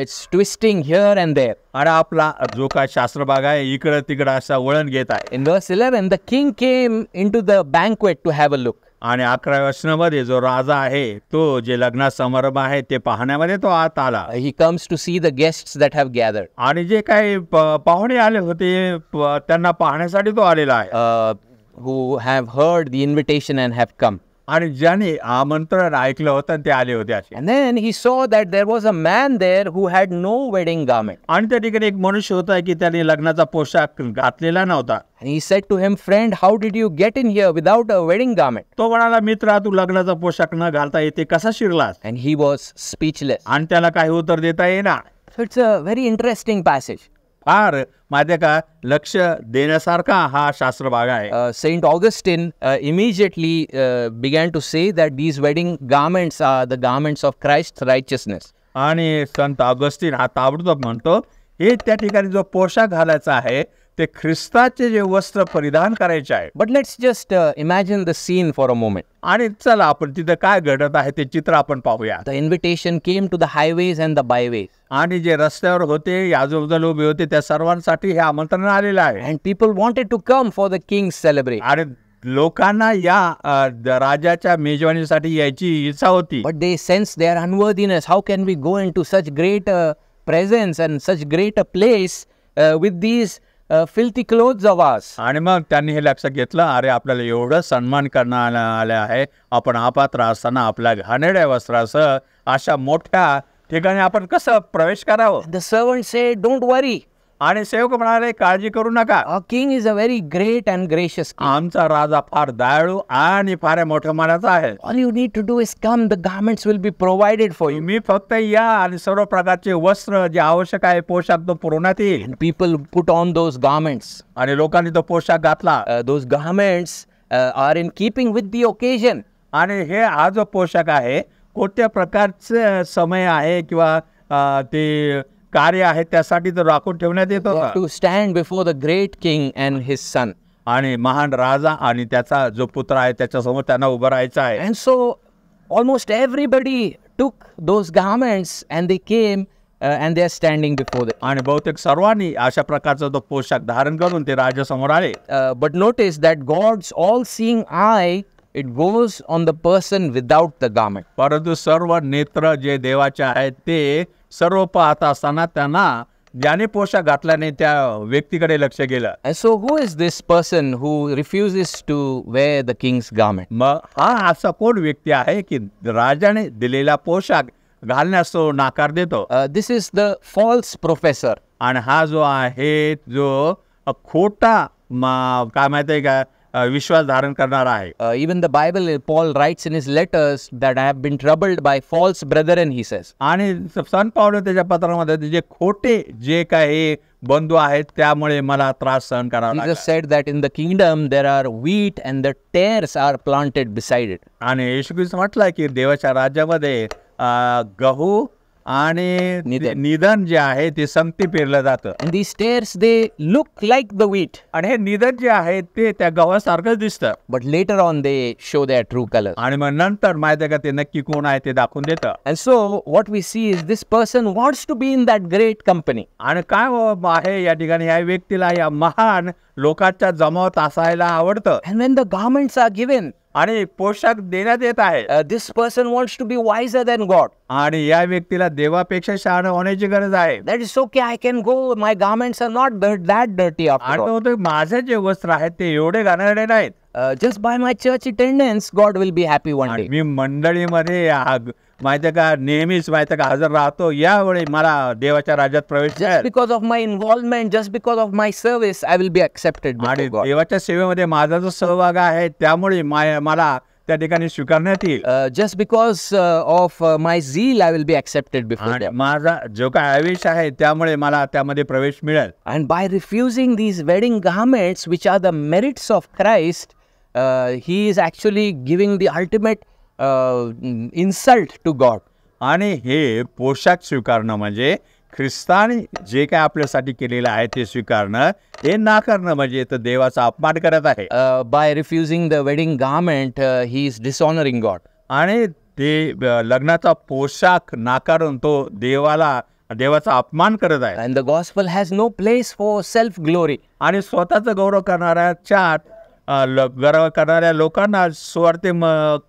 it's twisting here and there. आणि आपला जो काय शास्त्रभाग आहे इकडं तिकडं असा वळण घेत आहे. In verse 11, the king came into the banquet to have a look. आणि 11व्या वचनामध्ये जो राजा आहे तो जे लग्न समारंभ आहे ते पाहण्यामध्ये तो आत आला. He comes to see the guests that have gathered. आणि जे काही पाहुणे आले होते त्यांना पाहण्यासाठी तो आलेला आहे. Who have heard the invitation and have come. आणि ज्याने आमंत्रण ऐकलं होतं ते आले होते असे. And then he saw that there was a man there who had no wedding garment. आणि त्या ठिकाणी एक मनुष्य होता की त्याने लग्नाचा पोशाख घातलेला नव्हता. And he said to him, friend, how did you get in here without a wedding garment? तो म्हणाला, मित्रा, तू लग्नाचा पोशाख न घालता येते कसा शिरलास? And he was speechless. आणि त्याला काही उत्तर देता येईना. So it's a very interesting passage. फार माझ्या का लक्ष देण्यासारखा हा शास्त्र भाग आहे. Saint Augustine immediately began to say that these wedding garments are the garments of Christ's righteousness. आणि संत ऑगस्टिन हा ताबडतोब म्हणतो हे त्या ठिकाणी जो पोशाख घालायचा आहे ते ख्रिस्ताचे जे वस्त्र परिधान करायचे आहे. But let's just imagine the scene for a moment. आणि चला आपण तिथं काय घडत आहे ते चित्र आपण पाहूया. The invitation came to the highways and the byways. आणि जे रस्त्यावर होते आजूबाजूला उभे होते त्या सर्वांसाठी हे आमंत्रण आलेलं आहे. And people wanted to come for the king's celebration. आणि लोकांना या राजाच्या मेजवानीसाठी यायची इच्छा होती. But they sensed their unworthiness. How can we go into such great presence and such great a place with these filthy clothes of ours? आणि मग त्यांनी हे लक्षात घेतलं, अरे आपल्याला एवढं सन्मान करण्यात आले आहे, आपण अपात्र असताना आपल्या घाणेरड्या वस्त्रासह अशा मोठ्या ठिकाणी आपण कसं प्रवेश करावं? The servant said, don't worry. आणि सेवक म्हणाले, काळजी करू नका. Our king is a very great and gracious king. आमचा राजा फार दयाळू आणि फार मोठ्या मनाचा आहे. All you need to do is come. The garments will be provided for you. तुम्ही फक्त या आणि सर्व प्रकारचे वस्त्र जे आवश्यक आहे पोशाख तो पुरवण्यात येईल. And people put on those garments. आणि लोकांनी तो पोशाख घातला. Those garments are in keeping with the occasion. आणि हे हा जो पोशाख आहे कोणत्या प्रकारचे समय आहे किंवा ते कार्य आहे त्यासाठी तो राखून ठेवण्यात येतो. To stand before the great king and his son. आणि महान राजा आणि त्याचा जो पुत्र आहे त्याच्यासमोर त्यांना उभं राहायचं आहे. And so almost everybody took those garments and they came and they are standing before them. आणि बहुतेक सर्वांनी अशा प्रकारचा तो पोशाख धारण करून ते राजासमोर आले. But notice that God's all-seeing eye, it goes on the person without the garment. परंतु सर्व नेत्र जे देवाचे आहेत ते सर्व पाहत असताना त्यांना ज्याने पोशाख घातल्याने त्या व्यक्तीकडे लक्ष गेलं. And so who is this person who refuses to wear the king's garment? मग हा असा कोण व्यक्ती आहे की राजाने दिलेला पोशाख घालण्यास तो नाकार देतो? This is the false professor. आणि हा जो आहे जो खोटा काय माहिती आहे का विश्वास धारण करणारा आहे. Even the Bible, Paul writes in his letters that I have been troubled by false brethren, he says. आणि संत पावलं त्याच्या पत्रामध्ये जे खोटे जे काही बंधू आहेत त्यामुळे मला त्रास सहन करावा लागला. Jesus said that in the kingdom there are wheat and the tares are planted beside it. आणि येशू ख्रिस्त म्हटलं की देवाच्या राज्यामध्ये गहू आणि निधन जे आहे ते संगती पेरलं जातं. And these tares, they look like the wheat, आणि हे निधन जे आहे ते त्या गव्हासारखंच दिसतं. but later on they show their true colors. आणि मग नंतर माहिती आहे का ते नक्की कोण आहे ते दाखवून देतं. And so what we see is this person wants to be in that great company. आणि काय आहे या ठिकाणी ह्या व्यक्तीला या महान लोकांच्या जमावात असायला आवडतं. And when the garments are given, आणि पोशाख देण्यात येत आहे, this person wants to be wiser than God. आणि या व्यक्तीला देवापेक्षा शहाणं होण्याची गरज आहे. That is okay, I can go, my garments are not that dirty after आणि all. तो म्हणतो, माझे जे वस्त्र आहेत ते एवढे घाणेरडे नाहीत. Just by my church attendance, God will be happy one आणि day. मी मंडळीमध्ये माहिती का नेहमीच माहिती का हजर राहतो, यावेळी मला देवाच्या राज्यात प्रवेश Just मिळेल. because of my involvement, just because of my service, I will be accepted आणि before God. देवाच्या सेवेमध्ये माझा जो सहभाग आहे त्यामुळे मला त्या ठिकाणी स्वीकारण्यात येईल. Just because of my zeal, I will be accepted before आणि them. माझा जो काय आयुष्य आहे त्यामुळे मला त्यामध्ये प्रवेश मिळेल. And by refusing these wedding garments, which are the merits of Christ, he is actually giving the ultimate insult to God. आणि हे पोशाख स्वीकारणं म्हणजे ख्रिस्ताने जे काय आपल्यासाठी केलेलं आहे ते स्वीकारणं, हे नाकारणं म्हणजे तर देवाचा अपमान करत आहे. By refusing the wedding garment, he is dishonoring God. आणि ते लग्नाचा पोशाख नाकारून तो देवाचा अपमान करत आहे. And the gospel has no place for self-glory. आणि स्वतःचा गौरव करणाऱ्या लोकांना स्वार्थी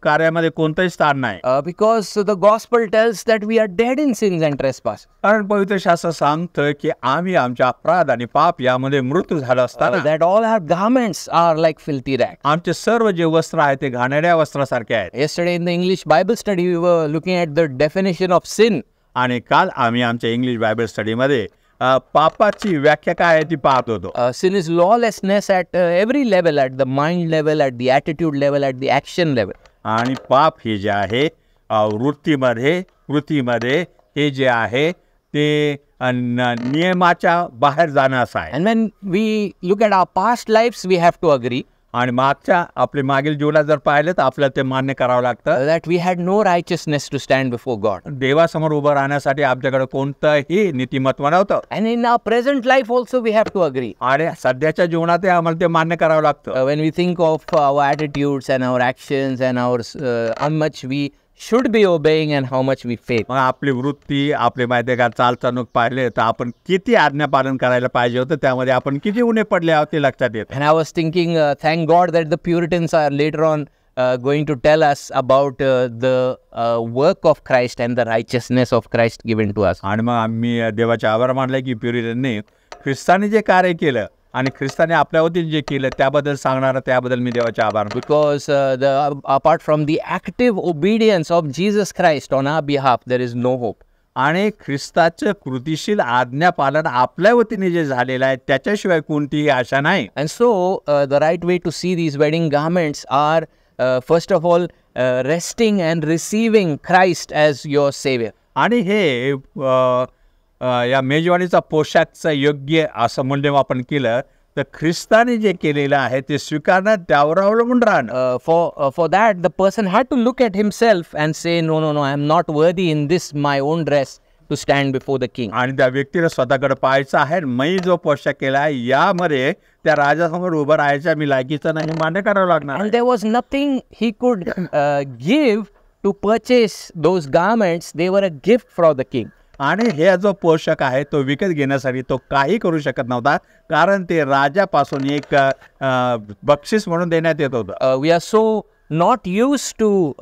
कार्यामध्ये कोणतंही स्थान नाही. Because the gospel tells that we are dead in sins and trespass. कारण पवित्र शास्त्र सांगतं की आम्ही आमच्या अपराध आणि पाप यामध्ये मृत्यू झाला असताना That all our garments are like filthy rags. आमचे सर्व जे वस्त्र आहेत ते घाणेरड्या वस्त्रासारखे आहेत. Yesterday in the English Bible study, we were looking at the definition of sin. आणि काल आम्ही आमच्या इंग्लिश बायबल स्टडीमध्ये पापाची व्याख्या काय आहे ती पाहत होतो. Sin is lawlessness at every level, at the mind level, at the attitude level, at the action level. आणि पाप हे जे आहे कृतीमध्ये हे जे आहे ते नियमाच्या बाहेर जाणं असं आहे. And when we look at our past lives, we have to agree आणि आपले मागील जीवनात जर पाहिलं तर आपल्याला ते मान्य करावं लागतं that we had no righteousness to stand before God. देवासमोर उभं राहण्यासाठी आमच्याकडे कोणतंही नीतिमत्व नव्हतं. And in our present life also we have to agree. आणि सध्याच्या जीवनातही आम्हाला ते मान्य करावं लागतं. When we think of our attitudes and our actions and how much we should be obeying and how much we fail. मग आपली वृत्ती आपले माहिती का चालचालूक पाहिले तर आपण किती आज्ञापालन करायला पाहिजे होतं, त्यामध्ये आपण किती उणे पडले आहोत ते लक्षात येतं. And I was thinking, thank God that the Puritans are later on going to tell us about the work of Christ and the righteousness of Christ given to us. आणि मग आम्ही देवाचे आभार मानले की प्युरिटनने ख्रिस्ताने जे कार्य केलं आणि ख्रिस्ताने आपल्या वतीने जे केलं त्याबद्दल सांगणार, त्याबद्दल मी देवाचे आभार. Because apart from the active obedience of Jesus Christ on our behalf, there is no hope. आणि ख्रिस्ताचं कृतिशील आज्ञापालन आपल्या वतीने जे झालेलं आहे त्याच्याशिवाय कोणतीही आशा नाही. And so the right way to see these wedding garments are first of all resting and receiving Christ as your Savior. आणि हे या मेजवानीचा पोशाखचं योग्य असं मूल्य आपण केलं तर ख्रिस्ताने जे केलेलं आहे ते स्वीकारणं, त्यावर अवलंबून राहणं. For that, the person had to look at himself and say, no, I am not worthy in this my own dress to stand before the king. आणि त्या व्यक्तीला स्वतःकडे पाहायचं आहे, मी जो पोशाख केला आहे यामध्ये त्या राजासमोर उभं राहायचं मी लायकीचं नाही मान्य करावं लागणार. And there was nothing he could give to purchase those garments. They were a gift for the king. आणि हे जो पोशाख आहे तो विकत घेण्यासाठी तो काही करू शकत नव्हता, कारण ते राजापासून एक बक्षीस म्हणून देण्यात येत होतं. We are so not used to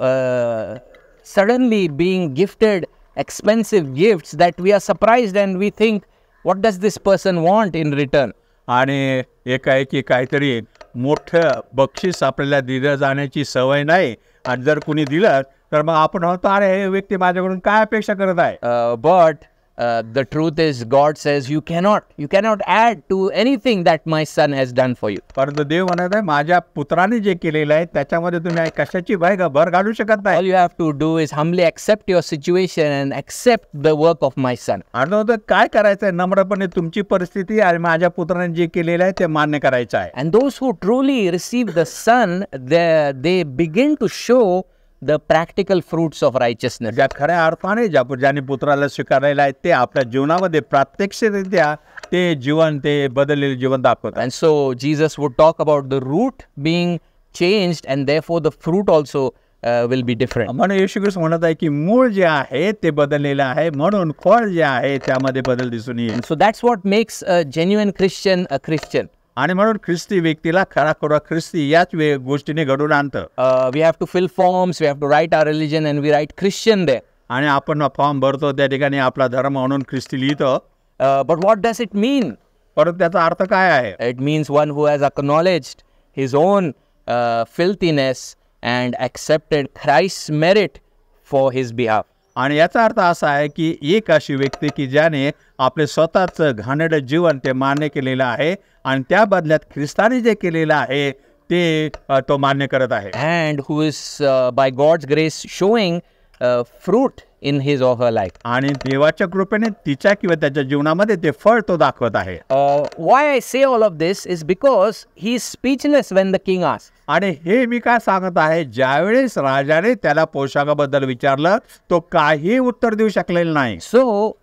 suddenly being gifted expensive gifts that we are surprised and we think, what does this person want in return? आणि एकाएकी काहीतरी मोठं बक्षीस आपल्याला दिलं जाण्याची सवय नाही, आणि जर कुणी दिलं तर मग आपण म्हणतो, अरे हे व्यक्ती माझ्याकडून काय अपेक्षा करत आहे. But the truth is, God says you cannot add to anything that my son has done for you. परंतु देव म्हणत आहे माझ्या पुत्राने जे केलेलं आहे त्याच्यामध्ये तुम्ही कशाची भर घालू शकत नाही. All you have to do is humbly accept your situation and accept the work of my son. आणि काय करायचं आहे, नम्रपणे तुमची परिस्थिती आणि माझ्या पुत्राने जे केलेलं आहे ते मान्य करायचं आहे. And those who truly receive the son, they begin to show the practical fruits of righteousness. ज्या खऱ्या अर्थाने ज्याने पुत्राला स्वीकारलेलं आहे ते आपल्या जीवनामध्ये प्रात्यक्षिकरित्या ते बदललेले जीवन दाखवतात. And so Jesus would talk about the root being changed, and therefore the fruit also will be different. म्हणून येशू ख्रिस्त म्हणत आहे की मूळ जे आहे ते बदललेलं आहे, म्हणून फळ जे आहे त्यामध्ये बदल दिसून येईल. So that's what makes a genuine Christian a Christian. आणि म्हणून ख्रिस्ती व्यक्तीला खरा ख्रिस्ती याच गोष्टीने घडून आणतं. We have to fill forms, we have to write our religion, and we write Christian there. आणि आपण फॉर्म भरतो त्या ठिकाणी आपला धर्म म्हणून ख्रिस्ती लिहितो. But what does it mean? परंतु त्याचा अर्थ काय आहे? It means one who has acknowledged his own filthiness and accepted Christ's merit for his behalf. आणि याचा अर्थ असा आहे की एक अशी व्यक्ती की ज्याने आपले स्वतःचं घाणेरडं जीवन ते मान्य केलेलं आहे आणि त्या बदल्यात ख्रिस्ताने जे केलेलं आहे ते तो मान्य करत आहे. And who is by God's grace showing fruit in his or her life. आणि देवाच्या कृपेने तिच्या किंवा त्याच्या जीवनामध्ये ते फळ तो दाखवत आहे. Why I say all of this is because he is speechless when the king asks. आणि हे मी काय सांगत आहे, ज्यावेळेस राजाने त्याला पोशाखाबद्दल विचारलं तो काही उत्तर देऊ शकलेलं नाही. So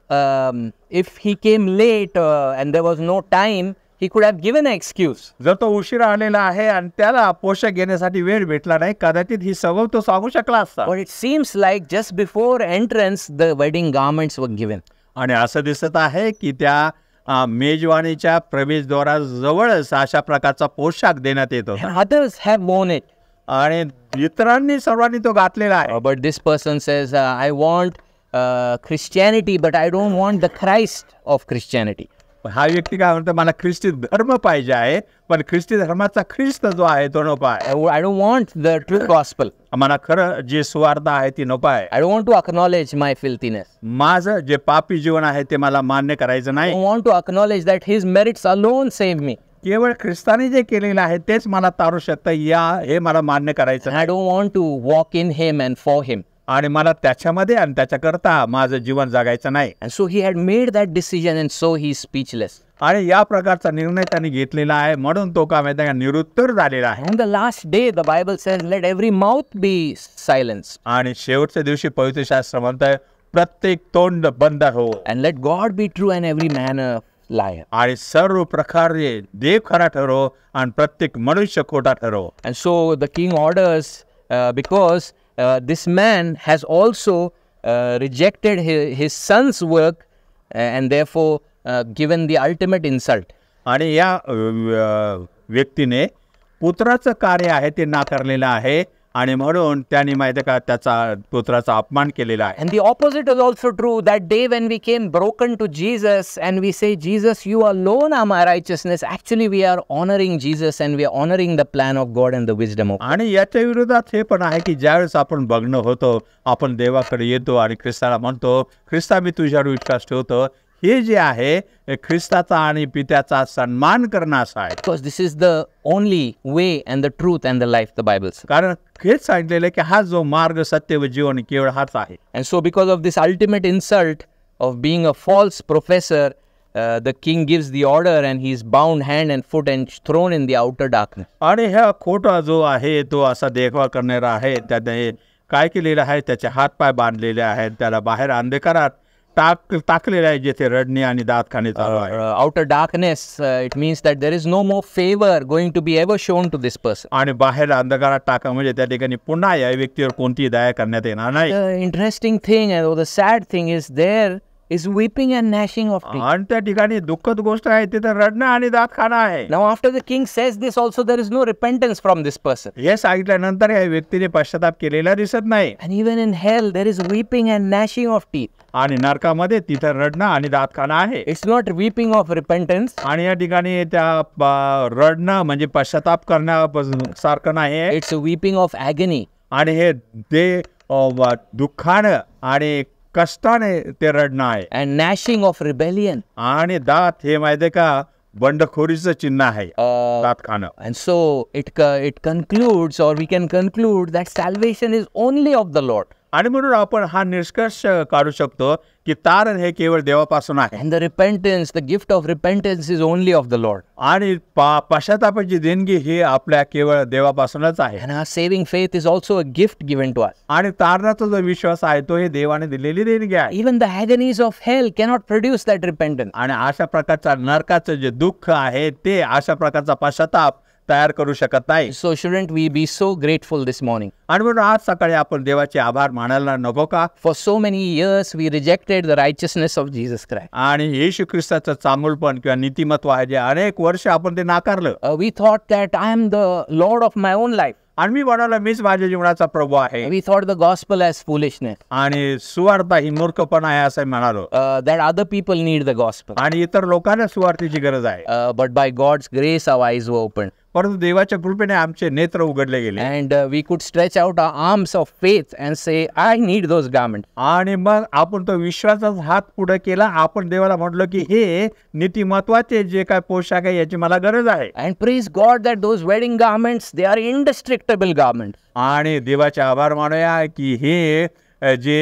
if he came late and there was no time, he could have given an excuse. जर तो उशिरा आलेला आहे आणि त्याला पोशाख घेण्यासाठी वेळ भेटला नाही, कदाचित ही सवय तो सांगू शकला असता. But it seems like just before entrance the wedding garments were given. आणि असं दिसत आहे की त्या मेजवानीच्या प्रवेशद्वाराजवळच अशा प्रकारचा पोशाख देण्यात येतो. And others have worn it. आणि इतरांनी सर्वांनी तो घातलेला आहे. But this person says, I want Christianity, but I don't want the Christ of Christianity. हा व्यक्ती काय म्हणतो, मला ख्रिस्ती धर्म पाहिजे आहे, पण ख्रिस्ती धर्माचा ख्रिस्त जो आहे तो नको आहे. I don't want the true gospel. मला खरं जे सुवार्थ आहे ती नको आहे. I don't want to acknowledge my filthiness. माझं जे पापी जीवन आहे ते मला मान्य करायचं I नाही. don't want to acknowledge that his merits alone save me. केवळ ख्रिस्ताने जे केलेलं आहे तेच मला तारू शकतं, हे मला मान्य करायचं And I नाही. don't want to walk in him and for him. आणि मला त्याच्यामध्ये आणि त्याच्याकरता माझं जीवन जगायचं नाही. And so he had made that decision, and so he is speechless. आणि या प्रकारचा निर्णय त्यांनी घेतलेला आहे, म्हणून तो काय माहिती आहे का, निरुत्तर झालेला आहे. On the last day, the Bible says, let every mouth be silenced. आणि शेवटच्या दिवशी पवित्र शास्त्र म्हणतंय प्रत्येक तोंड बंद हो And let God be true and every man a liar. आणि सर्व प्रकारे देव खरा ठरो आणि प्रत्येक मनुष्य खोटा ठरो. And so the king orders, because this man has also rejected his son's work and therefore given the ultimate insult. आणि या व्यक्तीने पुत्राचं कार्य आहे ते नाकारलेलं आहे आणि म्हणून त्यांनी माहिती का त्याचा पुत्राचा अपमान केलेला आहे. And the opposite is also true. That day when we came broken to Jesus and we say, Jesus, you alone are my righteousness. Actually, we are honoring Jesus and we are honoring the plan of God and the wisdom of God. आणि याच्या विरोधात हे पण आहे की ज्यावेळेस आपण बघणं होतो, आपण देवाकडे येतो आणि ख्रिस्ताला म्हणतो, ख्रिस्ता मी तुझ्यावर विश्वास ठेवतो, हे जे आहे ख्रिस्ताचा आणि पित्याचा सन्मान करणं असं आहे. Because this is the only way and the truth and the life, the Bible says. कारण हेच सांगितलेलं आहे की हा जो मार्ग सत्य व जीवन केवळ हाच आहे. And so because of this ultimate insult of being a false professor, the king gives the order and he is bound hand and foot and thrown in the outer darkness. आणि हा खोटा जो आहे तो असा देखभाल करणारा आहे, त्याने काय केलेलं आहे, त्याचे हातपाय बांधलेले आहेत, त्याला बाहेर अंधकारात टाकलेलं आहे जिथे रडणे आणि दात खाणे चालू आहे. Outer darkness, it means that there is no more favor going to be ever shown to this person. आणि बाहेर अंधकारात टाका म्हणजे त्या ठिकाणी पुन्हा या व्यक्तीवर कोणतीही दया करण्यात येणार नाही. The interesting thing or the sad thing is there is weeping and gnashing of teeth. आणि त्या ठिकाणी दुःखद गोष्ट आहे, तिथे रडणं आणि दात खाणं आहे. Now after the king says this also, there is no repentance from this person. हे सांगितल्यानंतर या व्यक्तीने पश्चाताप केलेला दिसत नाही. And even in hell there is weeping and gnashing of teeth. आणि नरकामध्ये तिथे रडणं आणि दात खाणं आहे. It's not weeping of repentance. आणि या ठिकाणी त्या रडणं म्हणजे पश्चाताप करण्यासारखं नाही. It's a weeping of agony. आणि हे ते दुःखानं आणि कष्टाने ते रडणं आहे. and gnashing of rebellion. आणि दात हे माहिती आहे का बंडखोरीचं चिन्ह आहे, दात खाणं. And so it concludes, or we can conclude, that salvation is only of the Lord. आणि म्हणून आपण हा निष्कर्ष काढू शकतो की तारण हे केवळ देवापासून आहे. And the repentance, the gift of repentance is only of the Lord. आणि पश्चातापाची देणगी ही आपल्या केवळ देवापासूनच आहे. And our saving faith is also a gift given to us. आणि तारणाचा जो विश्वास आहे तो हे देवाने दिलेली देणगी आहे. Even the agonies of hell cannot produce that repentance. आणि अशा प्रकारचा नरकाचं जे दुःख आहे ते अशा प्रकारचा पश्चाताप तयार करू शकत नाही. So shouldn't we be so grateful this morning? आणि म्हणून आज सकाळी आपण देवाचे आभार मानायला नको का? For so many years we rejected the righteousness of Jesus Christ. आणि येशू ख्रिस्ताचं चांगुलपण किंवा नीतिमत्व आहे जे अनेक वर्ष आपण ते नाकारलं. We thought that I am the Lord of my own life. आणि मी म्हणाला मीच माझ्या जीवनाचा प्रभू आहे. We thought the gospel as foolishness. आणि सुवार्ता ही मूर्खपणा आहे असं म्हणालो. That other people need the gospel. आणि इतर लोकांना सुवार्थेची गरज आहे. But by God's grace our eyes were opened. परंतु देवाच्या कृपेने आमचे नेत्र उघडले गेले. And we could stretch out our arms of faith and say, I need those garments. आणि मग आपण तो विश्वासाचा हात पुढे केला. आपण देवाला म्हटलं की हे नीतिमत्वाचे जे काय पोशाख आहे याची मला गरज आहे. And praise God that those wedding garments, they are indestructible garments. आणि देवाचे आभार मानूया की हे जे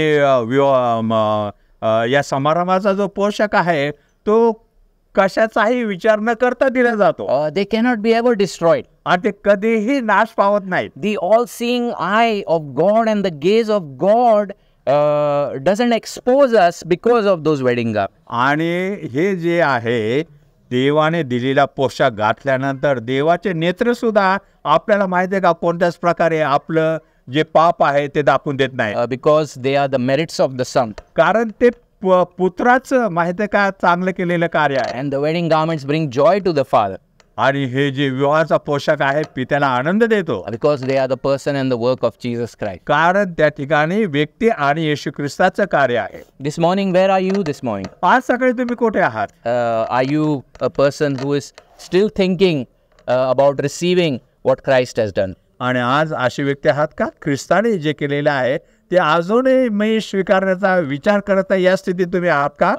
या समारंभाचा जो पोशाख आहे तो कशाचाही विचार न करता दिला जातो. They cannot be ever destroyed. आणि ते कधीही नाश पावत नाहीत. The all-seeing eye of God and the gaze of God doesn't expose us because of those wedding garments. आणि हे जे आहे देवाने दिलेला पोशाख घातल्यानंतर देवाचे नेत्र सुद्धा आपल्याला माहिती आहे का कोणत्याच प्रकारे आपलं जे पाप आहे ते दाखवून देत नाही. Because they are the merits of the Son. कारण ते पुत्राचं माहिती आहे का चांगलं केलेलं कार्य आहे. And the wedding garments bring joy to the Father. आणि हे जे विवाहाचा पोशाख आहे पित्याला आनंद देतो. Because they are the person and the work of Jesus Christ. कारण त्या ठिकाणी व्यक्ती आणि येशू ख्रिस्ताचं कार्य आहे. This morning, where are you this morning? आज सकाळी तुम्ही कुठे आहात? Are you a person who is still thinking about receiving what Christ has done? आणि आज अशी व्यक्ती आहात का ख्रिस्ताने जे केलेलं आहे ते अजूनही मी स्वीकारण्याचा विचार करता या स्थितीत तुम्ही आहात का?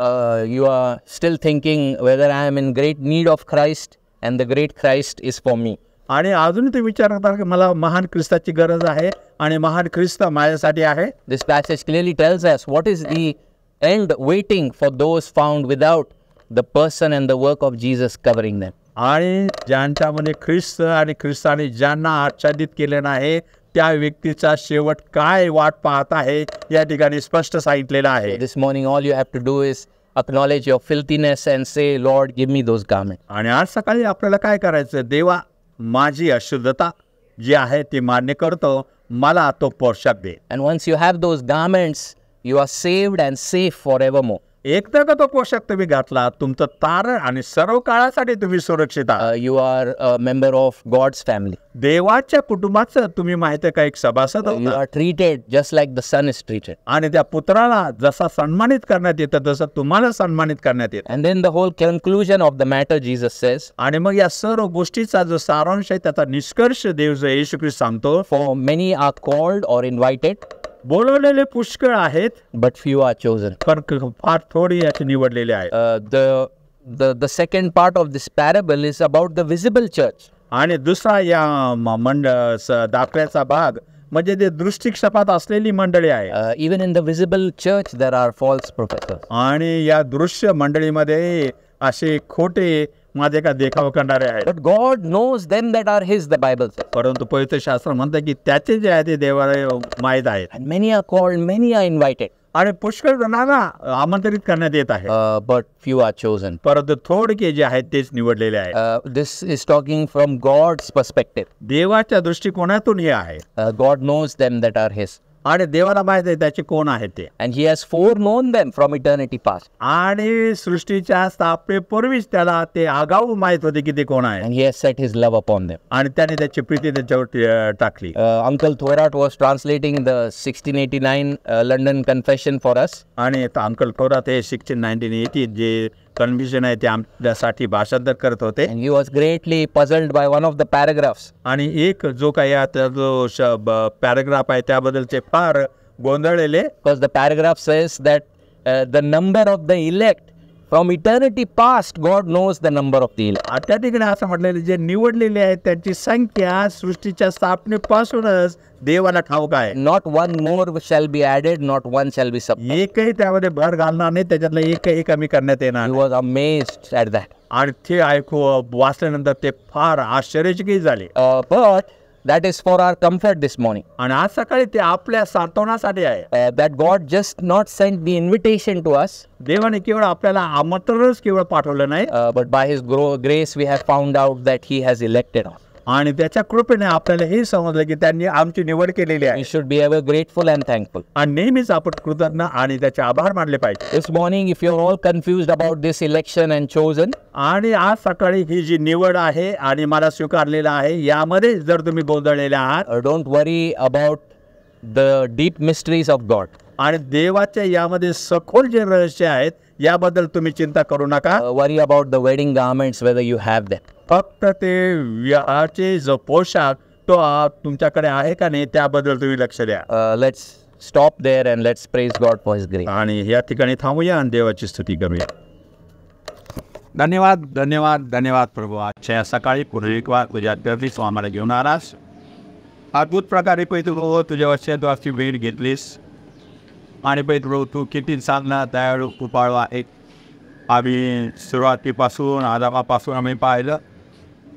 You are still thinking whether I am in great need of Christ and the great Christ is for me. आणि अजूनही तुम्ही विचार करता की मला महान ख्रिस्ताची गरज आहे आणि महान ख्रिस्त माझ्यासाठी आहे. This passage clearly tells us what is the end waiting for those found without the person and the work of Jesus covering them. आणि ज्यांच्यामध्ये ख्रिस्त आणि ख्रिस्ताने ज्यांना आच्छादित केले नाही त्या व्यक्तीचा शेवट काय वाट पाहत आहे या ठिकाणी स्पष्ट सांगितलेलं आहे. This morning all you have to do is acknowledge your filthiness and say, Lord, give me those garments. आणि आज सकाळी आपल्याला काय करायचं? देवा माझी अशुद्धता जी आहे ती मान्य करतो, मला तो पोशाख दे. And once you have those garments, you are saved and safe forevermore. एकदा का तो पोशाख तुम्ही घातला तुमचं तारण आणि सर्व काळासाठी तुम्ही सुरक्षित आहात. You are a member of God's family. देवाच्या कुटुंबाचं तुम्ही माहिती आहे का एक सभासद You आहात. are treated just like the son is treated. आणि त्या पुत्राला जसा सन्मानित करण्यात येतं तसं तुम्हाला सन्मानित करण्यात येतं. And then the whole conclusion of the matter, Jesus says, आणि मग या सर्व गोष्टीचा जो सारांश आहे त्याचा निष्कर्ष देव जो येशू ख्रिस्त सांगतो, for many are called or invited, बोलवलेले पुष्कळ आहेत but few are chosen. पण फार थोडी याची निवडलेले आहेत. The second part of this parable is about the visible church. आणि दुसरा या दाखल्याचा भाग म्हणजे ते दृष्टिक्षेपात असलेली मंडळी आहे. Even in the visible church there are false professors. आणि या दृश्य मंडळीमध्ये असे खोटे माझे का देखाव करणारे आहेत. But God knows them that are His, the Bible says. परंतु पवित्र शास्त्र म्हणतं की त्याचे जे आहे ते देवाला माहीत आहेत. And many are called, many are invited. आणि पुष्कळ जणांना आमंत्रित करण्यात येत आहे. But few are chosen. परंतु थोडके जे आहेत तेच निवडलेले आहेत. This is talking from God's perspective. देवाच्या दृष्टिकोनातून हे आहे. God knows them that are His. आणि देवाला माहित आहे त्याचे कोण आहेत ते. And He has foreknown them from eternity past. आणि सृष्टीच्या स्थापनेपूर्वीच त्याला ते आगाऊ माहित होते की ते कोण आहे. And He has set His love upon them. आणि त्याने त्याची प्रीती त्याच्यावर टाकली. Uncle Thorat was translating the 1689 London Confession for us. आणि अंकल थोरात हे 1980 जे कन्व्हेन्शन आहे ते आमच्यासाठी भाषांतर करत होते. And he was greatly puzzled by one of the paragraphs. आणि एक जो काही जो पॅराग्राफ आहे त्याबद्दल ते फार गोंधळलेले. Because the paragraph says that the number of the elect from eternity past, God knows the number of the elect. त्या ठिकाणी असं म्हटलेलं जे निवडलेले आहेत त्यांची संख्या सृष्टीच्या स्थापनेपासूनच देवाला ठाऊक आहे. Not one more shall be added, not one shall be subtracted. एकही त्यामध्ये भर घालणार नाही, त्याच्यातलं एकही कमी करण्यात येणार He नाही. was amazed at that. आणि ते वाचल्यानंतर ते फार आश्चर्यचकित झाले. But that is for our comfort this morning. आणि आज सकाळी ते आपल्या सांत्वनासाठी आहे. That God just not sent the invitation to us, देवाने केवळ आपल्याला आमंत्रणच केवळ पाठवलं नाही, but by His grace we have found out that He has elected us. आणि त्याच्या कृपेने आपल्याला हे समजलं की त्यांनी आमची निवड केलेली आहे. We should be ever grateful and thankful. आणि नेहमीच आपण कृतज्ञ आणि त्याचे आभार मानले पाहिजे. This morning, if you're all confused about this election and chosen, आणि आज सकाळी ही जी निवड आहे आणि मला स्वीकारलेलं आहे यामध्ये जर तुम्ही गोंधळलेले आहात, don't worry about the deep mysteries of God. आणि देवाच्या यामध्ये सखोल जे रहस्य आहेत याबद्दल तुम्ही चिंता करू नका. Worry about the wedding garments, whether you have them. फक्त ते विवाहाचे जो पोशाख तो तुमच्याकडे आहे का नाही त्याबद्दल तुम्ही लक्ष द्या. Let's stop there and let's praise God for His grace. आणि या ठिकाणी थांबूया आणि देवाची स्तुती करूया. धन्यवाद धन्यवाद धन्यवाद प्रभू. आजच्या सकाळी पुढे एक वार तुझ्या गर्दीच आम्हाला घेऊन आलास. अद्भुत प्रकारे पैतृ तुझ्या वर्षाची भेट घेतलीस आणि पैतृ तू किती चांगला दयाळू कृपाळू आहे. आम्ही सुरुवातीपासून आदामापासून आम्ही पाहिलं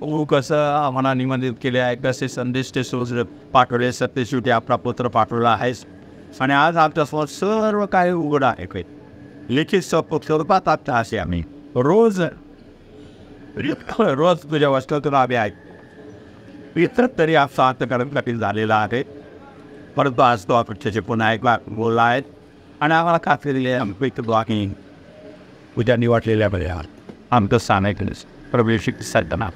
तू कसं आम्हाला निमंत्रित केले आहे, कसे संदेश ते पाठवले, सत्यशेवटी आपला पुत्र पाठवला आहेस. आणि आज आमच्यासमोर सर्व काही उघड आहे. लिखित स्वरूपात आता असे आम्ही रोज तुझ्या वस्त्रातून आम्ही आहे इतर तरी आपला अंतकरण कठीण झालेला आहे. परंतु आज तो आपण पुन्हा एकदा बोलला आहे आणि आम्हाला खात्री दिली आहे उद्या निवडलेल्या आमचं स्थान आहे प्रवेश सज्जना.